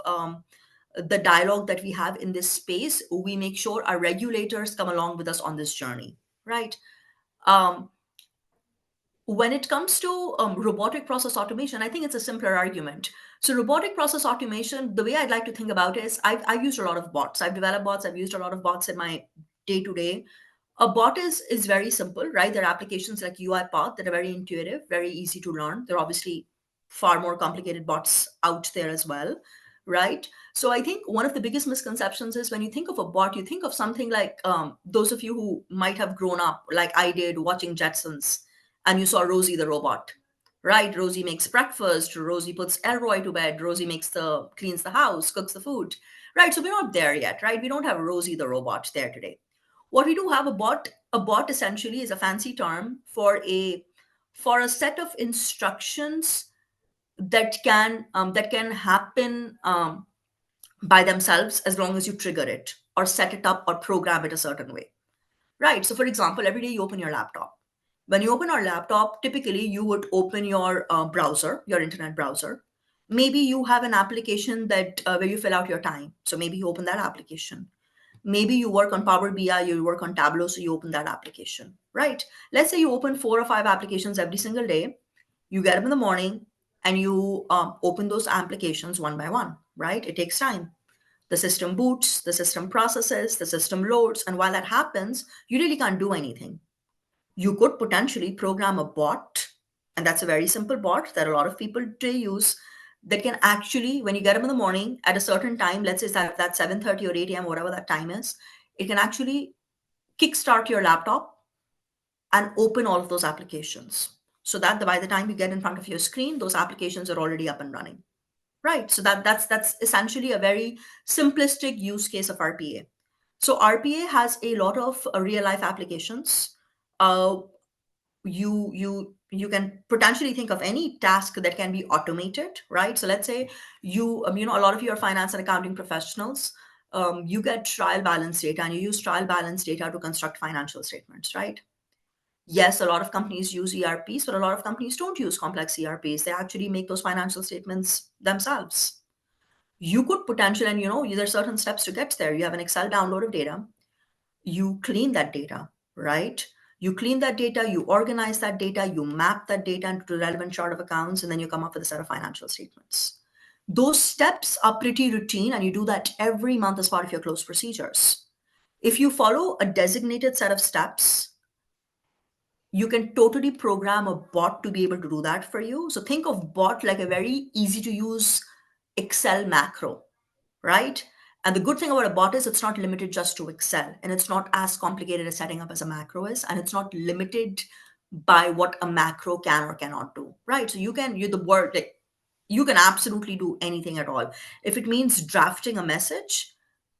the dialogue that we have in this space, we make sure our regulators come along with us on this journey, right? When it comes to robotic process automation, I think it's a simpler argument. So robotic process automation, the way I'd like to think about it is I've used a lot of bots. I've developed bots. I've used a lot of bots in my day-to-day. A bot is very simple, right? There are applications like UiPath that are very intuitive, very easy to learn. There are obviously far more complicated bots out there as well, right? So I think one of the biggest misconceptions is when you think of a bot, you think of something like those of you who might have grown up, like I did, watching Jetsons, and you saw Rosie the robot, right? Rosie makes breakfast, Rosie puts Elroy to bed, Rosie cleans the house, cooks the food, right? So we're not there yet, right? We don't have Rosie the robot there today. What we do have a bot essentially is a fancy term for a set of instructions that can happen by themselves as long as you trigger it or set it up or program it a certain way, right? So for example, every day you open your laptop. When you open our laptop, typically you would open your browser, your internet browser. Maybe you have an application that where you fill out your time, so maybe you open that application. Maybe you work on Power BI, you work on Tableau, so you open that application, right? Let's say you open 4 or 5 applications every single day. You get up in the morning and you open those applications one by one, right? It takes time. The system boots, the system processes, the system loads, and while that happens, you really can't do anything. You could potentially program a bot, and that's a very simple bot that a lot of people today use, that can actually, when you get up in the morning at a certain time, let's say that 7:30 or 8 a.m., whatever that time is, it can actually kickstart your laptop and open all of those applications, so that by the time you get in front of your screen, those applications are already up and running, right? So that's essentially a very simplistic use case of RPA. So RPA has a lot of real life applications. You can potentially think of any task that can be automated, right? So let's say a lot of you are finance and accounting professionals. You get trial balance data and you use trial balance data to construct financial statements, right? Yes, a lot of companies use ERPs, but a lot of companies don't use complex ERPs. They actually make those financial statements themselves. You could potentially, and there are certain steps to get there. You have an Excel download of data. You clean that data, right? You clean that data, you organize that data, you map that data into the relevant chart of accounts, and then you come up with a set of financial statements. Those steps are pretty routine, and you do that every month as part of your close procedures. If you follow a designated set of steps, you can totally program a bot to be able to do that for you. So think of bot like a very easy to use Excel macro, right? And the good thing about a bot is it's not limited just to Excel, and it's not as complicated as setting up as a macro is, and it's not limited by what a macro can or cannot do, right? So you can absolutely do anything at all. If it means drafting a message,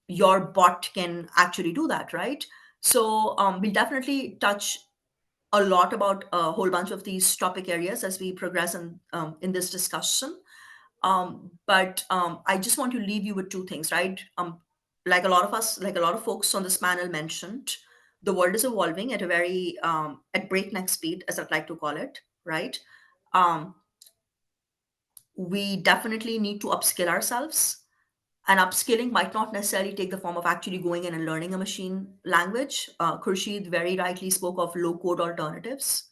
your bot can actually do that, right? So we'll definitely touch a lot about a whole bunch of these topic areas as we progress in this discussion. But I just want to leave you with 2 things, right? Like a lot of folks on this panel mentioned, the world is evolving at a very at breakneck speed, as I'd like to call it, right? We definitely need to upskill ourselves. And upskilling might not necessarily take the form of actually going in and learning a machine language. Khurshid very rightly spoke of low code alternatives.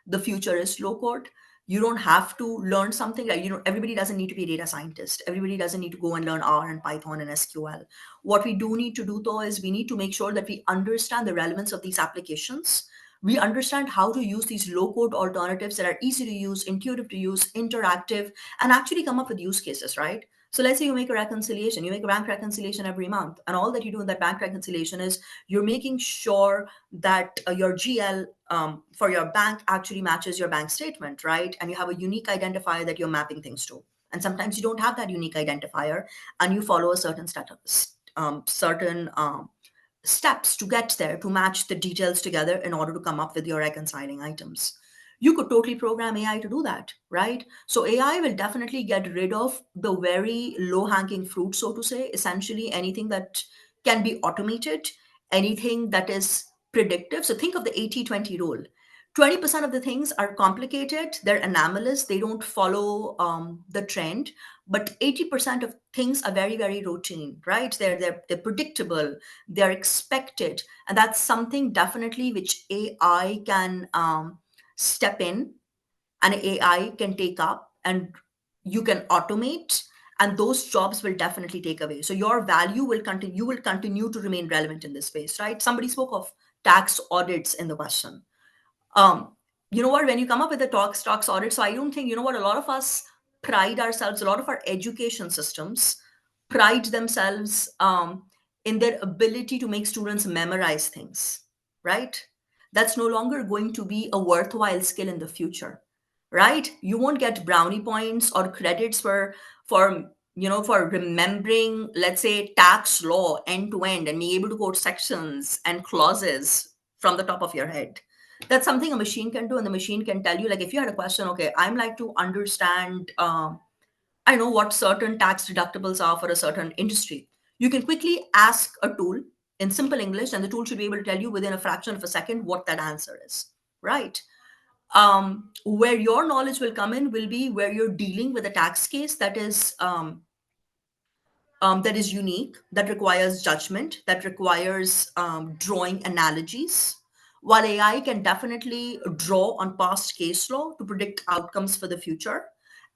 The future is low code. You don't have to learn something like, everybody doesn't need to be a data scientist. Everybody doesn't need to go and learn R and Python and SQL. What we do need to do though is we need to make sure that we understand the relevance of these applications. We understand how to use these low code alternatives that are easy to use, intuitive to use, interactive, and actually come up with use cases, right? So let's say you make a reconciliation, you make a bank reconciliation every month, and all that you do in that bank reconciliation is you're making sure that your GL for your bank actually matches your bank statement, right? And you have a unique identifier that you're mapping things to. And sometimes you don't have that unique identifier, and you follow a certain steps to get there, to match the details together in order to come up with your reconciling items. You could totally program AI to do that, right? So AI will definitely get rid of the very low hanging fruit, so to say, essentially anything that can be automated, anything that is predictive. So think of the 80-20 rule. 20% of the things are complicated, they're anomalous, they don't follow the trend, but 80% of things are very, very routine, right? They're predictable, they're expected, and that's something definitely which AI can step in, and AI can take up, and you can automate, and those jobs will definitely take away. So your value will continue, you will continue to remain relevant in this space, right? Somebody spoke of tax audits in the question. You know what, when you come up with a tax audit, so I don't think, a lot of us pride ourselves, a lot of our education systems pride themselves in their ability to make students memorize things, right? That's no longer going to be a worthwhile skill in the future. right? You won't get brownie points or credits for for remembering, let's say, tax law end to end and being able to quote sections and clauses from the top of your head. That's something a machine can do, and the machine can tell you, like, if you had a question, okay, I'm like to understand, I know what certain tax deductibles are for a certain industry. You can quickly ask a tool in simple English, and the tool should be able to tell you within a fraction of a second what that answer is, right? Where your knowledge will come in will be where you're dealing with a tax case that is unique, that requires judgment, that requires drawing analogies. While AI can definitely draw on past case law to predict outcomes for the future,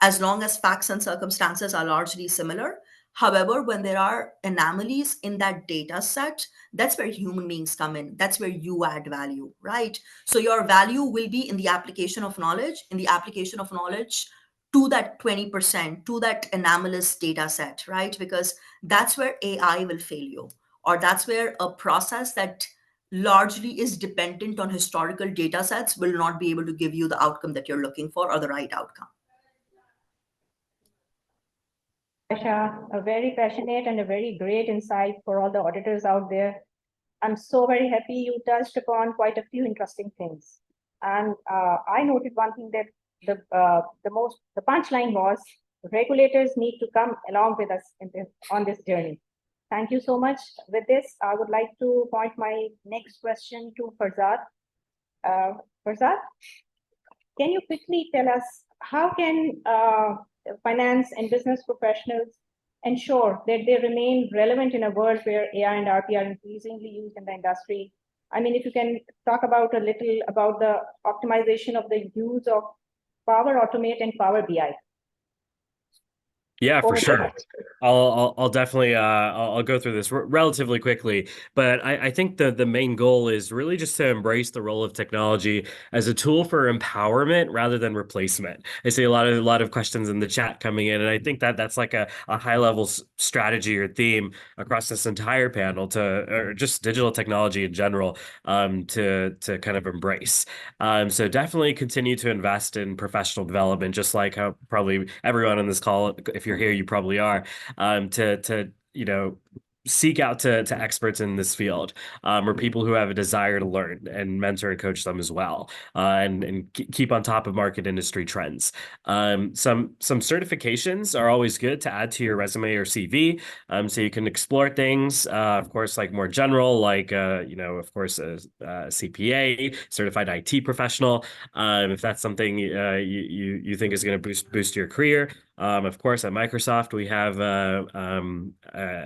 as long as facts and circumstances are largely similar. However, when there are anomalies in that data set, that's where human beings come in. That's where you add value, right? So your value will be in the application of knowledge, to that 20%, to that anomalous data set, right? Because that's where AI will fail you, or that's where a process that largely is dependent on historical data sets will not be able to give you the outcome that you're looking for or the right outcome. Asha, a very passionate and a very great insight for all the auditors out there. I'm so very happy you touched upon quite a few interesting things. And I noted one thing, that the punchline was regulators need to come along with us on this journey. Thank you so much. With this, I would like to point my next question to Farzad. Farzad, can you quickly tell us how can finance and business professionals ensure that they remain relevant in a world where AI and RP are increasingly used in the industry? I mean, if you can talk about a little about the optimization of the use of Power Automate and Power BI. Yeah, for Over to sure. you. I'll definitely I'll go through this relatively quickly, but I think the main goal is really just to embrace the role of technology as a tool for empowerment rather than replacement. I see a lot of questions in the chat coming in, and I think that's like a high level strategy or theme across this entire panel or just digital technology in general to kind of embrace. So definitely continue to invest in professional development, just like how probably everyone on this call, if you're here, you probably are. To seek out to experts in this field, or people who have a desire to learn, and mentor and coach them as well, and keep on top of market industry trends. Some certifications are always good to add to your resume or CV, so you can explore things, of course, like more general, like of course, a CPA, certified IT professional, if that's something you think is going to boost your career. Of course, at Microsoft, we have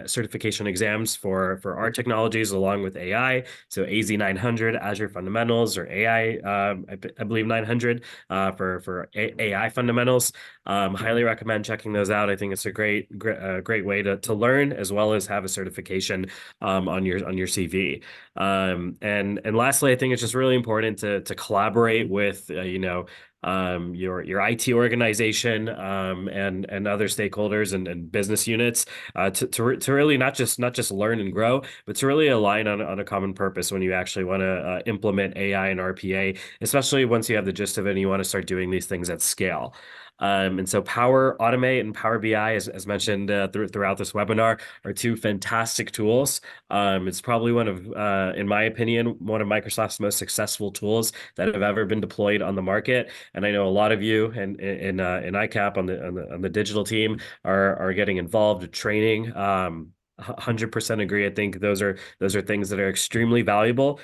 certification exams for our technologies along with AI. So AZ900, Azure Fundamentals, or AI, I believe 900 for AI fundamentals. Highly recommend checking those out. I think it's a great way to learn as well as have a certification on your CV. And lastly, I think it's just really important to collaborate with your IT organization and other stakeholders and business units to really not just learn and grow, but to really align on a common purpose when you actually want to implement AI and RPA, especially once you have the gist of it and you want to start doing these things at scale. And so Power Automate and Power BI, as mentioned throughout this webinar, are two fantastic tools. It's probably in my opinion, one of Microsoft's most successful tools that have ever been deployed on the market. And I know a lot of you in ICAP on the digital team are getting involved in training. 100% agree. I think those are things that are extremely valuable.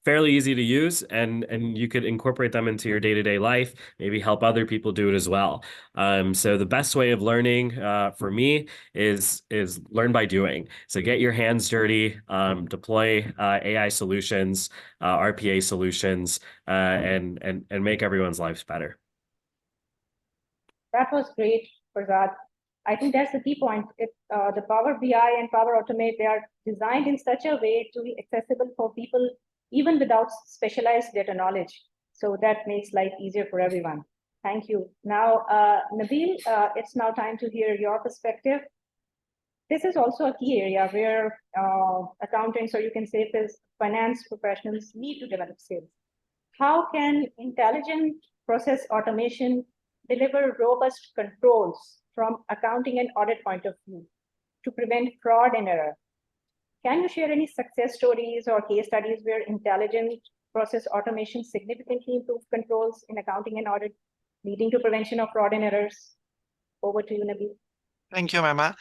Fairly easy to use, and you could incorporate them into your day-to-day life, maybe help other people do it as well. So the best way of learning for me is learn by doing. So get your hands dirty, deploy AI solutions, RPA solutions, and make everyone's lives better. That was great, Farzad. I think that's the key point. The Power BI and Power Automate, they are designed in such a way to be accessible for people even without specialized data knowledge. So that makes life easier for everyone. Thank you. Now, Nabil, it's now time to hear your perspective. This is also a key area where accountants, or you can say this, finance professionals need to develop skills. How can intelligent process automation deliver robust controls from accounting and audit point of view to prevent fraud and error? Can you share any success stories or case studies where intelligent process automation significantly improved controls in accounting and audit, leading to prevention of fraud and errors? Over to you, Nabil. Thank you, Mama.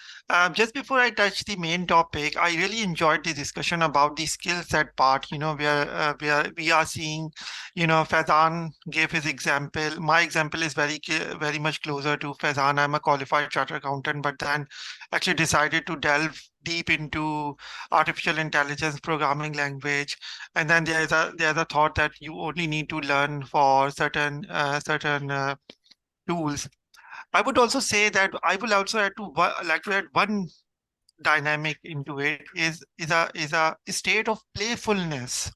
Just before I touch the main topic, I really enjoyed the discussion about the skill set part, where we are seeing, Faizan gave his example. My example is very much closer to Faizan. I'm a qualified chartered accountant, but then actually decided to delve deep into artificial intelligence programming language. And then there's a thought that you only need to learn for certain tools. I would also say that I will also add one dynamic into it is a state of playfulness.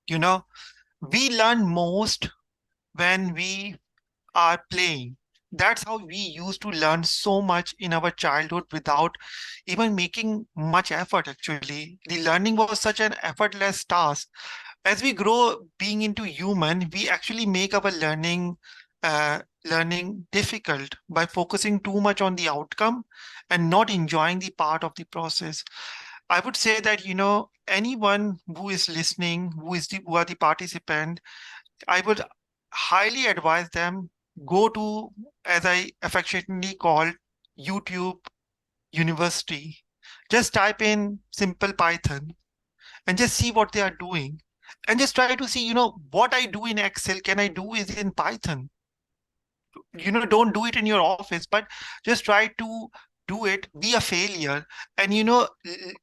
We learn most when we are playing. That's how we used to learn so much in our childhood without even making much effort, actually. The learning was such an effortless task. As we grow being into human, we actually make our learning difficult by focusing too much on the outcome and not enjoying the part of the process. I would say that, anyone who is listening, who are the participant, I would highly advise them go to, as I affectionately call, YouTube University. Just type in simple Python and just see what they are doing. And just try to see, what I do in Excel, can I do it in Python? Don't do it in your office, but just try to do it, be a failure, and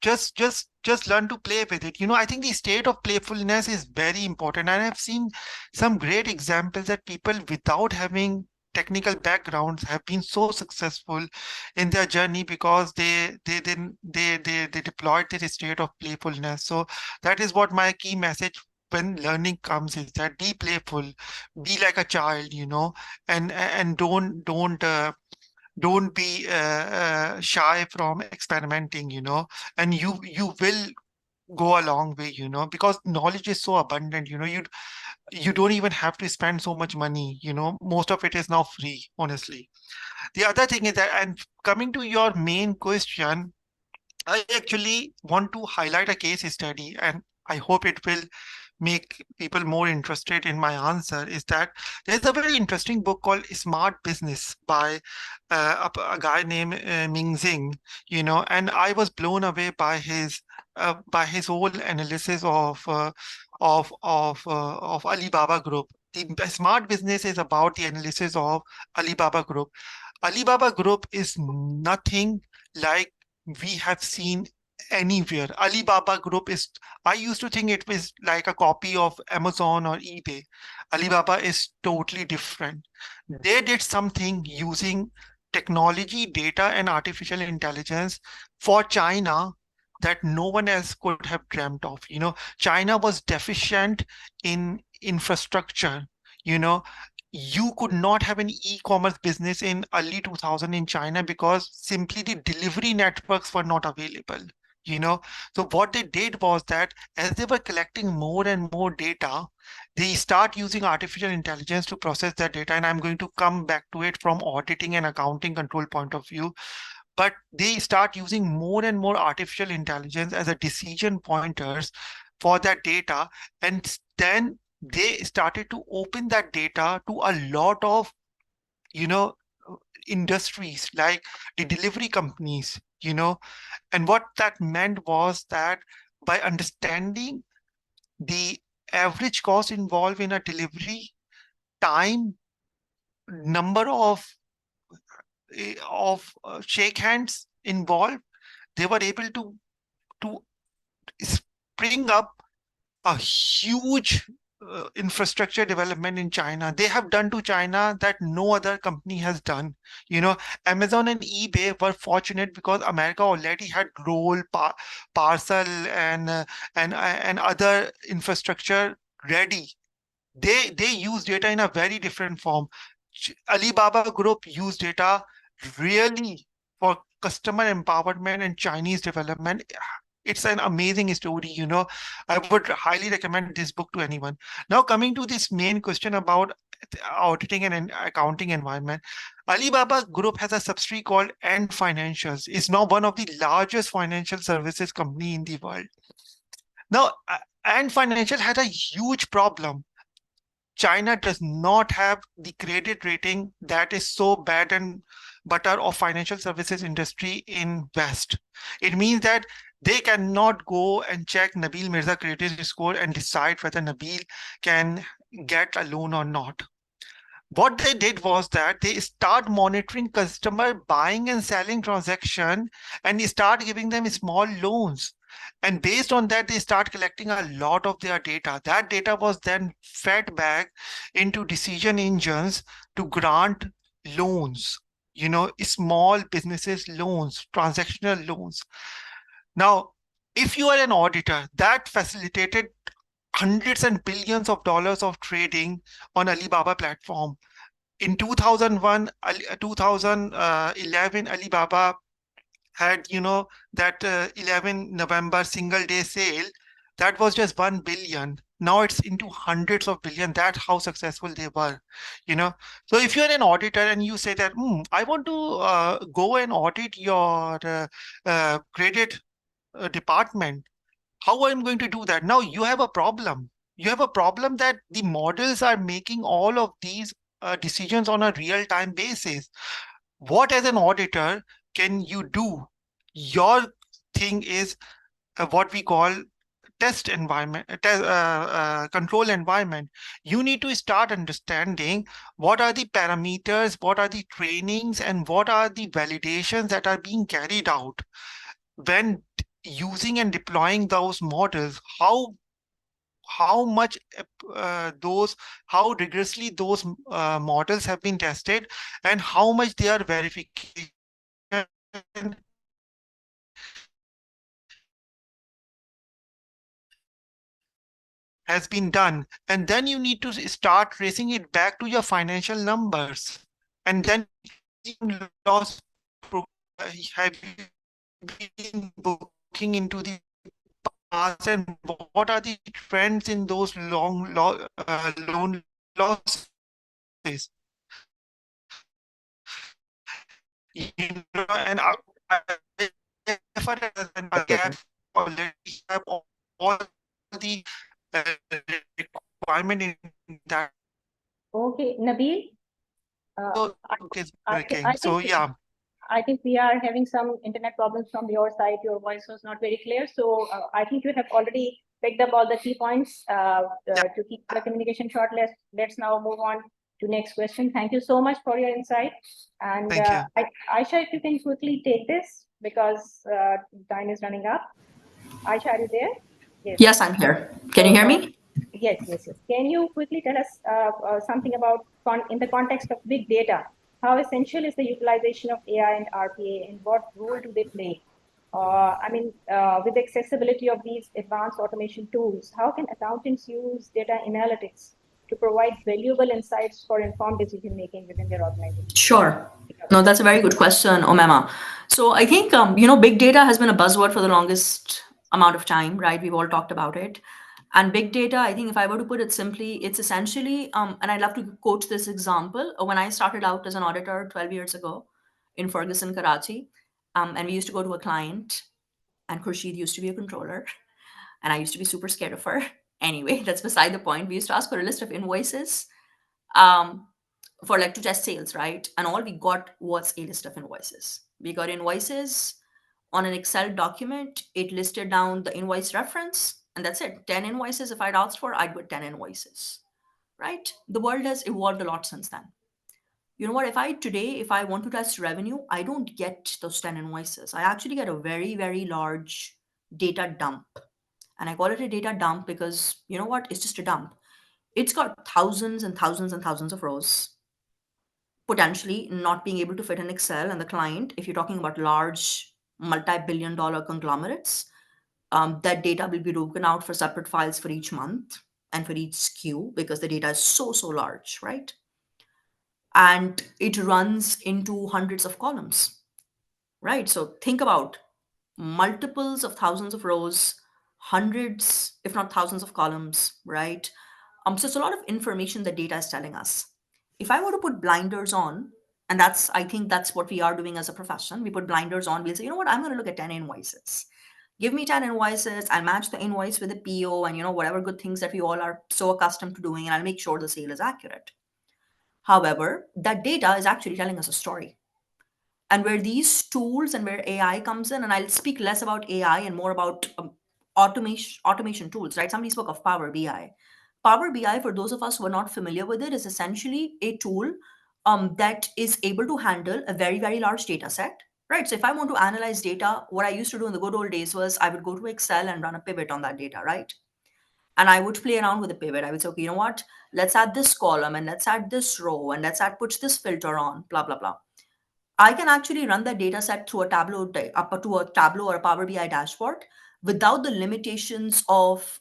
just learn to play with it. I think the state of playfulness is very important, and I've seen some great examples that people without having technical backgrounds have been so successful in their journey because they deployed their state of playfulness. So that is what my key message when learning comes is that be playful, be like a child, and don't be shy from experimenting, and you will go a long way, because knowledge is so abundant, you don't even have to spend so much money, most of it is now free, honestly. The other thing is that, and coming to your main question, I actually want to highlight a case study, and I hope it will make people more interested in my answer, is that there's a very interesting book called Smart Business by a guy named Ming Zing, and I was blown away by his whole analysis of Alibaba Group. The Smart Business is about the analysis of Alibaba Group. Alibaba Group is nothing like we have seen anywhere. Alibaba Group is, I used to think it was like a copy of Amazon or eBay. Alibaba is totally different. They did something using technology, data, and artificial intelligence for China that no one else could have dreamt of. China was deficient in infrastructure. You could not have an e-commerce business in early 2000 in China because simply the delivery networks were not available. So what they did was that as they were collecting more and more data, they start using artificial intelligence to process that data. And I'm going to come back to it from auditing and accounting control point of view. But they start using more and more artificial intelligence as a decision pointers for that data. And then they started to open that data to a lot of, industries like the delivery companies, and what that meant was that by understanding the average cost involved in a delivery, time, number of shake hands involved, they were able to spring up a huge infrastructure development in China. They have done to China that no other company has done. Amazon and eBay were fortunate because America already had Roll, Parcel, and other infrastructure ready. They use data in a very different form. Alibaba Group used data really for customer empowerment and Chinese development. It's an amazing story, I would highly recommend this book to anyone. Now, coming to this main question about auditing and accounting environment. Alibaba Group has a subsidiary called Ant Financials. It's now one of the largest financial services company in the world. Now, Ant Financial had a huge problem. China does not have the credit rating that is so bad and butter of financial services industry in West. It means that they cannot go and check Nabil Mirza credit score and decide whether Nabil can get a loan or not. What they did was that they start monitoring customer buying and selling transaction and they start giving them small loans. And based on that, they start collecting a lot of their data. That data was then fed back into decision engines to grant loans, small businesses loans, transactional loans. Now, if you are an auditor, that facilitated hundreds and billions of dollars of trading on Alibaba platform. In 2001, 2011, Alibaba had, that 11 November single day sale. That was just 1 billion. Now it's into hundreds of billion. That's how successful they were, So if you're an auditor and you say that, I want to go and audit your credit department, how I'm going to do that? Now you have a problem. You have a problem that the models are making all of these decisions on a real-time basis. What as an auditor can you do? Your thing is what we call test environment, control environment. You need to start understanding what are the parameters, what are the trainings, and what are the validations that are being carried out. When using and deploying those models, how much how rigorously those models have been tested and how much their verification has been done. And then you need to start tracing it back to your financial numbers. And then loss have been booking into the past and what are the trends in those loan losses? And gap already have all the requirement in that. Okay, Nabil. So, I think we are having some internet problems from your side. Your voice was not very clear. So I think you have already picked up all the key points to keep the communication short. Let's now move on to next question. Thank you so much for your insight. And Aisha, if you can quickly take this because time is running up. Aisha, are you there? Yes, I'm here. Can you hear me? Yes. Can you quickly tell us something about in the context of big data? How essential is the utilization of AI and RPA and what role do they play? With the accessibility of these advanced automation tools, how can accountants use data analytics to provide valuable insights for informed decision-making within their organization? Sure. No, that's a very good question, Omema. So I think, big data has been a buzzword for the longest amount of time, right? We've all talked about it. And big data, I think if I were to put it simply, it's essentially, and I'd love to quote this example. When I started out as an auditor 12 years ago in Ferguson, Karachi, and we used to go to a client, and Khurshid used to be a controller, and I used to be super scared of her. Anyway, that's beside the point. We used to ask for a list of invoices for to test sales, right? And all we got was a list of invoices. We got invoices on an Excel document. It listed down the invoice reference, and that's it. 10 invoices. If I'd asked for, I'd get 10 invoices, right? The world has evolved a lot since then. You know what? If I want to test revenue, I don't get those 10 invoices. I actually get a very, very large data dump. And I call it a data dump because, you know what? It's just a dump. It's got thousands and thousands and thousands of rows, potentially not being able to fit in Excel. And the client, if you're talking about large multi-billion-dollar conglomerates, that data will be broken out for separate files for each month and for each SKU because the data is so large, right? And it runs into hundreds of columns, right? So think about multiples of thousands of rows, hundreds, if not thousands of columns, right? So it's a lot of information the data is telling us. if I were to put blinders on, and I think that's what we are doing as a profession, we put blinders on, we'll say, you know what, I'm going to look at 10 invoices. Give me 10 invoices, I'll match the invoice with the PO and, whatever good things that we all are so accustomed to doing, and I'll make sure the sale is accurate. However, that data is actually telling us a story. And where these tools and where AI comes in, and I'll speak less about AI and more about automation tools, right? Somebody spoke of Power BI. Power BI, for those of us who are not familiar with it, is essentially a tool that is able to handle a very, very large data set, right? So if I want to analyze data, what I used to do in the good old days was I would go to Excel and run a pivot on that data, right? And I would play around with the pivot. I would say, okay, you know what? Let's add this column and let's add this row and push this filter on, blah, blah, blah. I can actually run that data set through a Tableau or a Power BI dashboard without the limitations of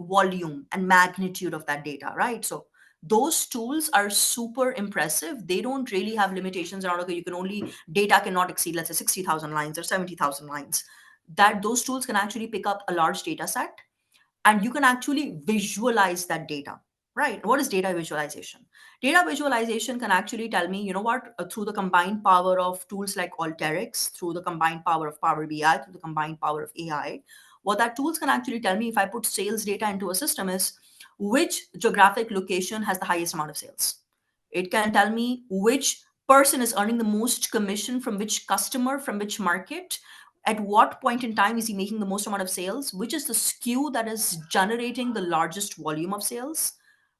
volume and magnitude of that data, right? So those tools are super impressive. They don't really have limitations around, okay, data cannot exceed, let's say 60,000 lines or 70,000 lines. Those tools can actually pick up a large data set and you can actually visualize that data, right? What is data visualization? Data visualization can actually tell me, through the combined power of tools like Alteryx, through the combined power of Power BI, through the combined power of AI, what that tools can actually tell me if I put sales data into a system is which geographic location has the highest amount of sales. It can tell me which person is earning the most commission from which customer, from which market, at what point in time is he making the most amount of sales, which is the SKU that is generating the largest volume of sales,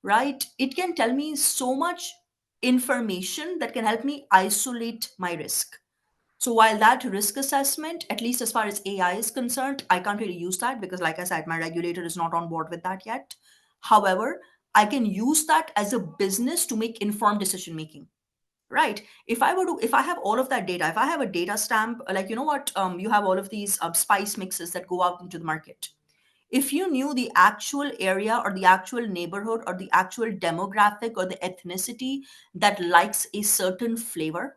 right? It can tell me so much information that can help me isolate my risk. So while that risk assessment, at least as far as AI is concerned, I can't really use that because, like I said, my regulator is not on board with that yet. However, I can use that as a business to make informed decision making. Right. If I have all of that data, if I have a data stamp, like, you have all of these spice mixes that go out into the market. If you knew the actual area or the actual neighborhood or the actual demographic or the ethnicity that likes a certain flavor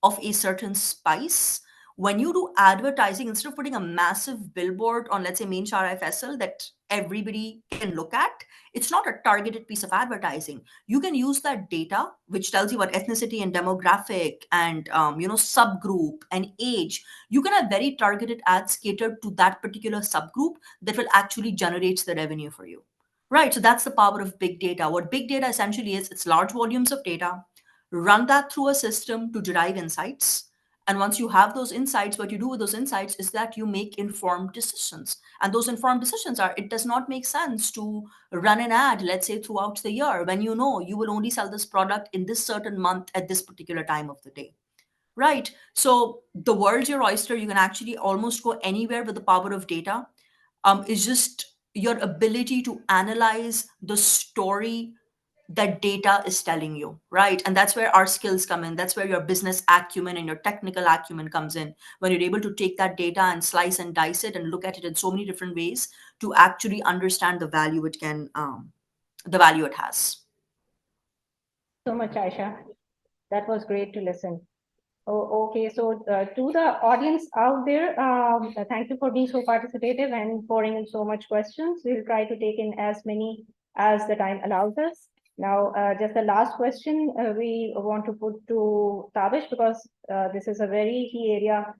of a certain spice, when you do advertising, instead of putting a massive billboard on, let's say, main Shara FSL that everybody can look at, it's not a targeted piece of advertising. You can use that data, which tells you what ethnicity and demographic and subgroup and age. You can have very targeted ads catered to that particular subgroup that will actually generate the revenue for you. Right. So that's the power of big data. What big data essentially is, it's large volumes of data. Run that through a system to derive insights. And once you have those insights, what you do with those insights is that you make informed decisions. And those informed decisions are, it does not make sense to run an ad, let's say, throughout the year when you know you will only sell this product in this certain month at this particular time of the day. Right. So the world's your oyster. You can actually almost go anywhere with the power of data. It's just your ability to analyze the story that data is telling you, right? And that's where our skills come in. That's where your business acumen and your technical acumen comes in, when you're able to take that data and slice and dice it and look at it in so many different ways to actually understand the value it has. So much, Aisha. That was great to listen. Oh, okay. So to the audience out there, thank you for being so participative and pouring in so much questions. We'll try to take in as many as the time allows us. Now, just the last question we want to put to Tavish, because this is a very key area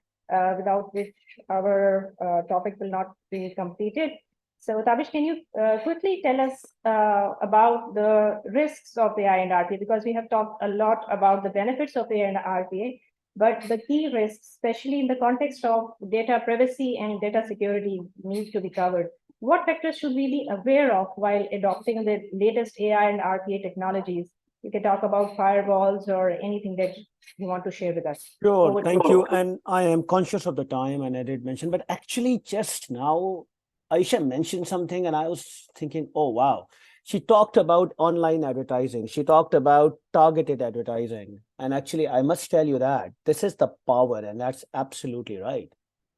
without which our topic will not be completed. So Tavish, can you quickly tell us about the risks of AI and RPA? Because we have talked a lot about the benefits of AI and RPA, but the key risks, especially in the context of data privacy and data security, need to be covered. What factors should we be aware of while adopting the latest AI and RPA technologies? You can talk about firewalls or anything that you want to share with us. Sure, thank you. And I am conscious of the time, and I did mention, but actually just now, Aisha mentioned something and I was thinking, oh, wow. She talked about online advertising. She talked about targeted advertising. And actually, I must tell you that this is the power, and that's absolutely right.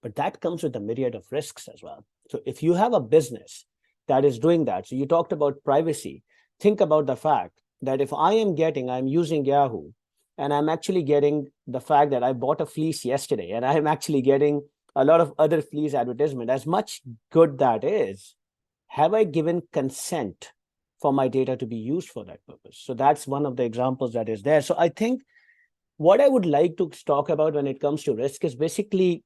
But that comes with a myriad of risks as well. So if you have a business that is doing that, so you talked about privacy, think about the fact that if I'm using Yahoo, and I'm actually getting the fact that I bought a fleece yesterday, and I'm actually getting a lot of other fleece advertisement, as much good that is, have I given consent for my data to be used for that purpose. So that's one of the examples that is there. So I think what I would like to talk about when it comes to risk is basically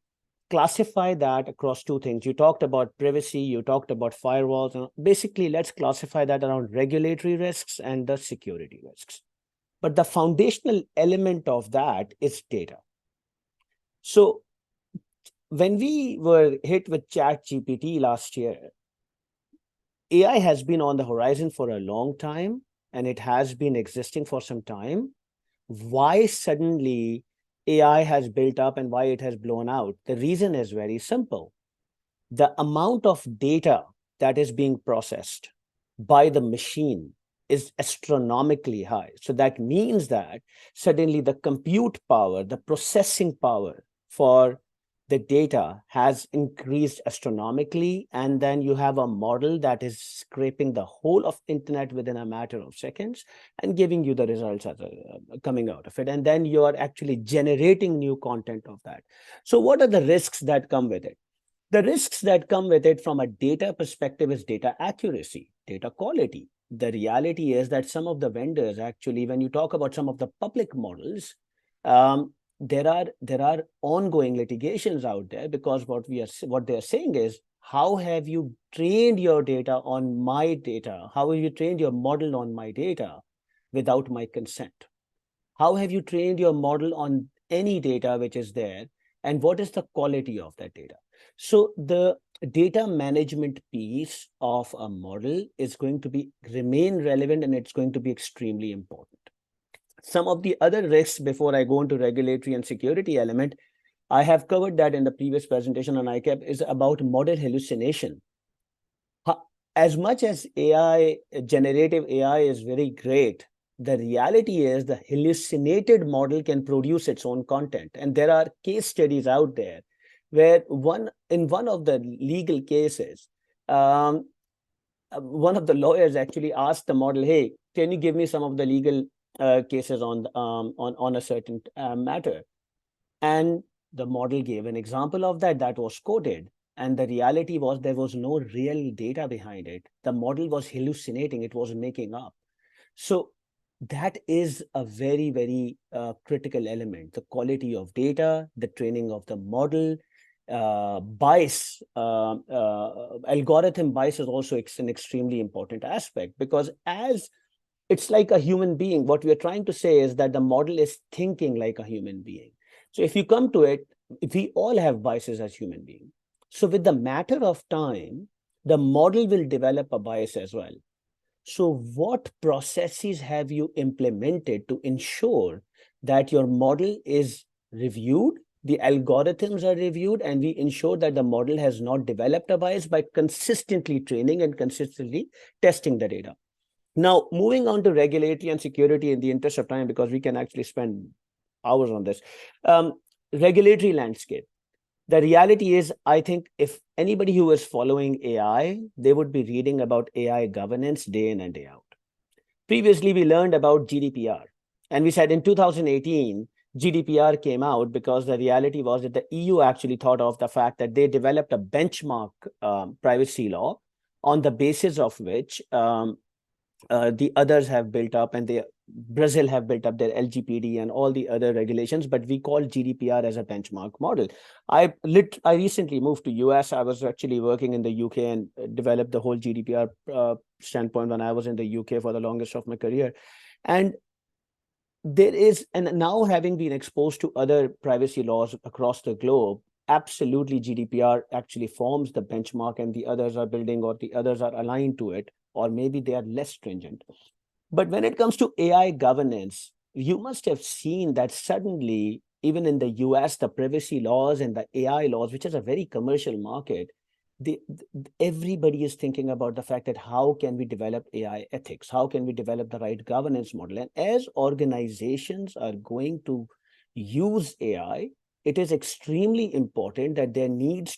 classify that across two things. You talked about privacy, you talked about firewalls, and basically let's classify that around regulatory risks and the security risks. But the foundational element of that is data. So when we were hit with ChatGPT last year, AI has been on the horizon for a long time, and it has been existing for some time. Why suddenly AI has built up and why it has blown out? The reason is very simple. The amount of data that is being processed by the machine is astronomically high. So that means that suddenly the compute power, the processing power for the data has increased astronomically, and then you have a model that is scraping the whole of internet within a matter of seconds and giving you the results as coming out of it. And then you are actually generating new content of that. So what are the risks that come with it? The risks that come with it from a data perspective is data accuracy, data quality. The reality is that some of the vendors actually, when you talk about some of the public models, there are ongoing litigations out there, because what they are saying is, how have you trained your data on my data? How have you trained your model on my data without my consent? How have you trained your model on any data which is there? And what is the quality of that data? So the data management piece of a model is going to remain relevant, and it's going to be extremely important. Some of the other risks, before I go into regulatory and security element, I have covered that in the previous presentation on ICAP, is about model hallucination. As much as AI, generative AI is very great, the reality is the hallucinated model can produce its own content. And there are case studies out there where in one of the legal cases, one of the lawyers actually asked the model, hey, can you give me some of the legal cases on a certain matter? And the model gave an example of that was quoted. And the reality was there was no real data behind it. The model was hallucinating, it was making up. So that is a very, very critical element. The quality of data, the training of the model, bias, algorithm bias is also an extremely important aspect, because as it's like a human being, what we are trying to say is that the model is thinking like a human being. So if you come to it, we all have biases as human beings. So with the matter of time, the model will develop a bias as well. So what processes have you implemented to ensure that your model is reviewed, the algorithms are reviewed, and we ensure that the model has not developed a bias by consistently training and consistently testing the data? Now, moving on to regulatory and security in the interest of time, because we can actually spend hours on this. Regulatory landscape. The reality is, I think if anybody who is following AI, they would be reading about AI governance day in and day out. Previously, we learned about GDPR. And we said in 2018, GDPR came out because the reality was that the EU actually thought of the fact that they developed a benchmark privacy law on the basis of which the others have built up, and Brazil have built up their LGPD and all the other regulations, but we call GDPR as a benchmark model. I recently moved to US. I was actually working in the UK and developed the whole GDPR standpoint when I was in the UK for the longest of my career. And now having been exposed to other privacy laws across the globe, absolutely GDPR actually forms the benchmark, and the others are building, or the others are aligned to it, or maybe they are less stringent. But when it comes to AI governance, you must have seen that suddenly, even in the US, the privacy laws and the AI laws, which is a very commercial market, everybody is thinking about the fact that how can we develop AI ethics? How can we develop the right governance model? And as organizations are going to use AI, it is extremely important that they need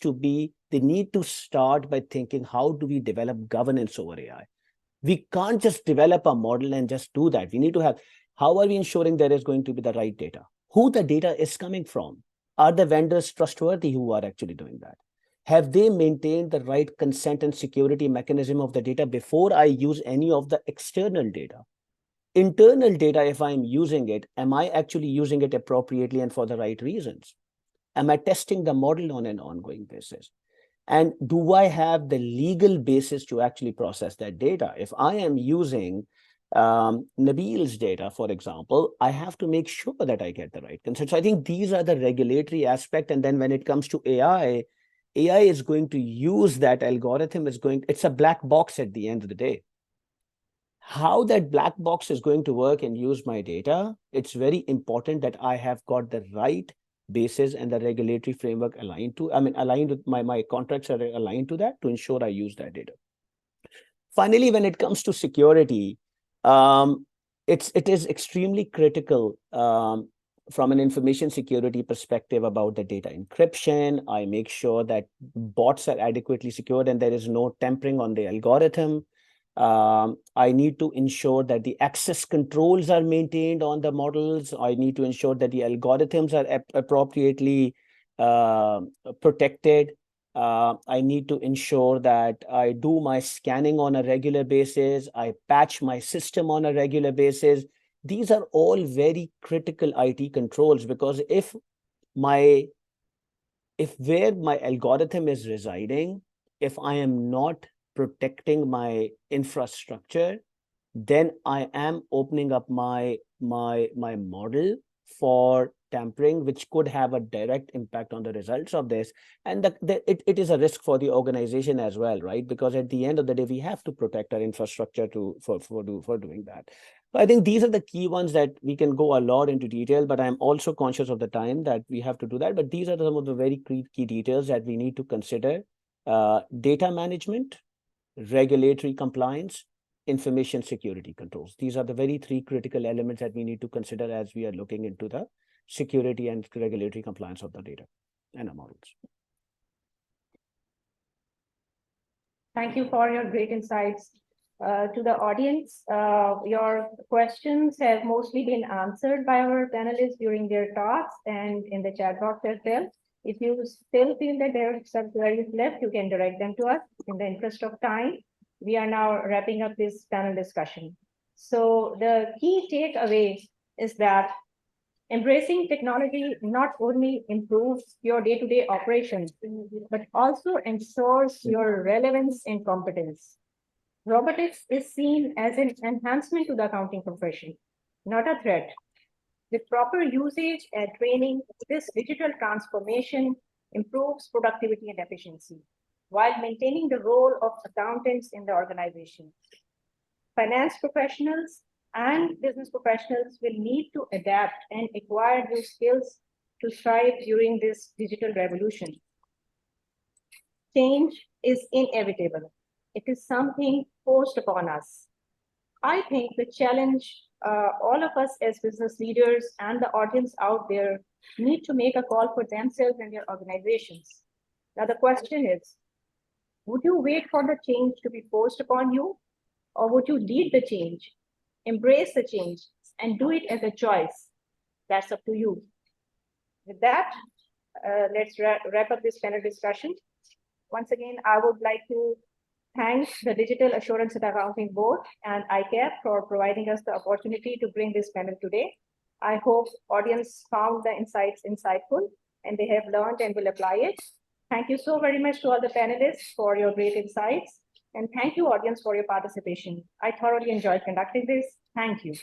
to start by thinking, how do we develop governance over AI? We can't just develop a model and just do that. We need to have, how are we ensuring there is going to be the right data? Who the data is coming from? Are the vendors trustworthy who are actually doing that? have they maintained the right consent and security mechanism of the data before I use any of the external data? Internal data, if I'm using it, am I actually using it appropriately and for the right reasons? Am I testing the model on an ongoing basis? And do I have the legal basis to actually process that data? If I am using Nabil's data, for example, I have to make sure that I get the right consent. So I think these are the regulatory aspect. And then when it comes to AI is going to use that algorithm, it's a black box at the end of the day. How that black box is going to work and use my data, it's very important that I have got the right basis and the regulatory framework aligned with my contracts are aligned to that to ensure I use that data. Finally, when it comes to security, it is extremely critical from an information security perspective about the data encryption. I make sure that bots are adequately secured and there is no tampering on the algorithm. I need to ensure that the access controls are maintained on the models. I need to ensure that the algorithms are appropriately protected. I need to ensure that I do my scanning on a regular basis. I patch my system on a regular basis. These are all very critical IT controls, because if where my algorithm is residing, if I am not protecting my infrastructure, then I am opening up my model for tampering, which could have a direct impact on the results of this. And it is a risk for the organization as well, right? Because at the end of the day, we have to protect our infrastructure for doing that. I think these are the key ones that we can go a lot into detail, but I'm also conscious of the time that we have to do that. But these are some of the very key details that we need to consider. Data management, regulatory compliance, information security controls. These are the very three critical elements that we need to consider as we are looking into the security and regulatory compliance of the data and our models. Thank you for your great insights. To the audience, your questions have mostly been answered by our panelists during their talks and in the chat box as well. If you still feel that there are some queries left, you can direct them to us. In the interest of time, we are now wrapping up this panel discussion. So the key takeaway is that embracing technology not only improves your day-to-day operations, but also ensures your relevance and competence. Robotics is seen as an enhancement to the accounting profession, not a threat. With proper usage and training, this digital transformation improves productivity and efficiency while maintaining the role of accountants in the organization. Finance professionals and business professionals will need to adapt and acquire new skills to thrive during this digital revolution. Change is inevitable. It is something forced upon us. I think the challenge all of us as business leaders and the audience out there need to make a call for themselves and their organizations. Now, the question is, would you wait for the change to be forced upon you, or would you lead the change, embrace the change, and do it as a choice? That's up to you. With that, let's wrap up this panel discussion. Once again, I would like to thank the Digital Assurance and Accounting Board and ICAP for providing us the opportunity to bring this panel today. I hope audience found the insights insightful and they have learned and will apply it. Thank you so very much to all the panelists for your great insights. And thank you, audience, for your participation. I thoroughly enjoyed conducting this. Thank you.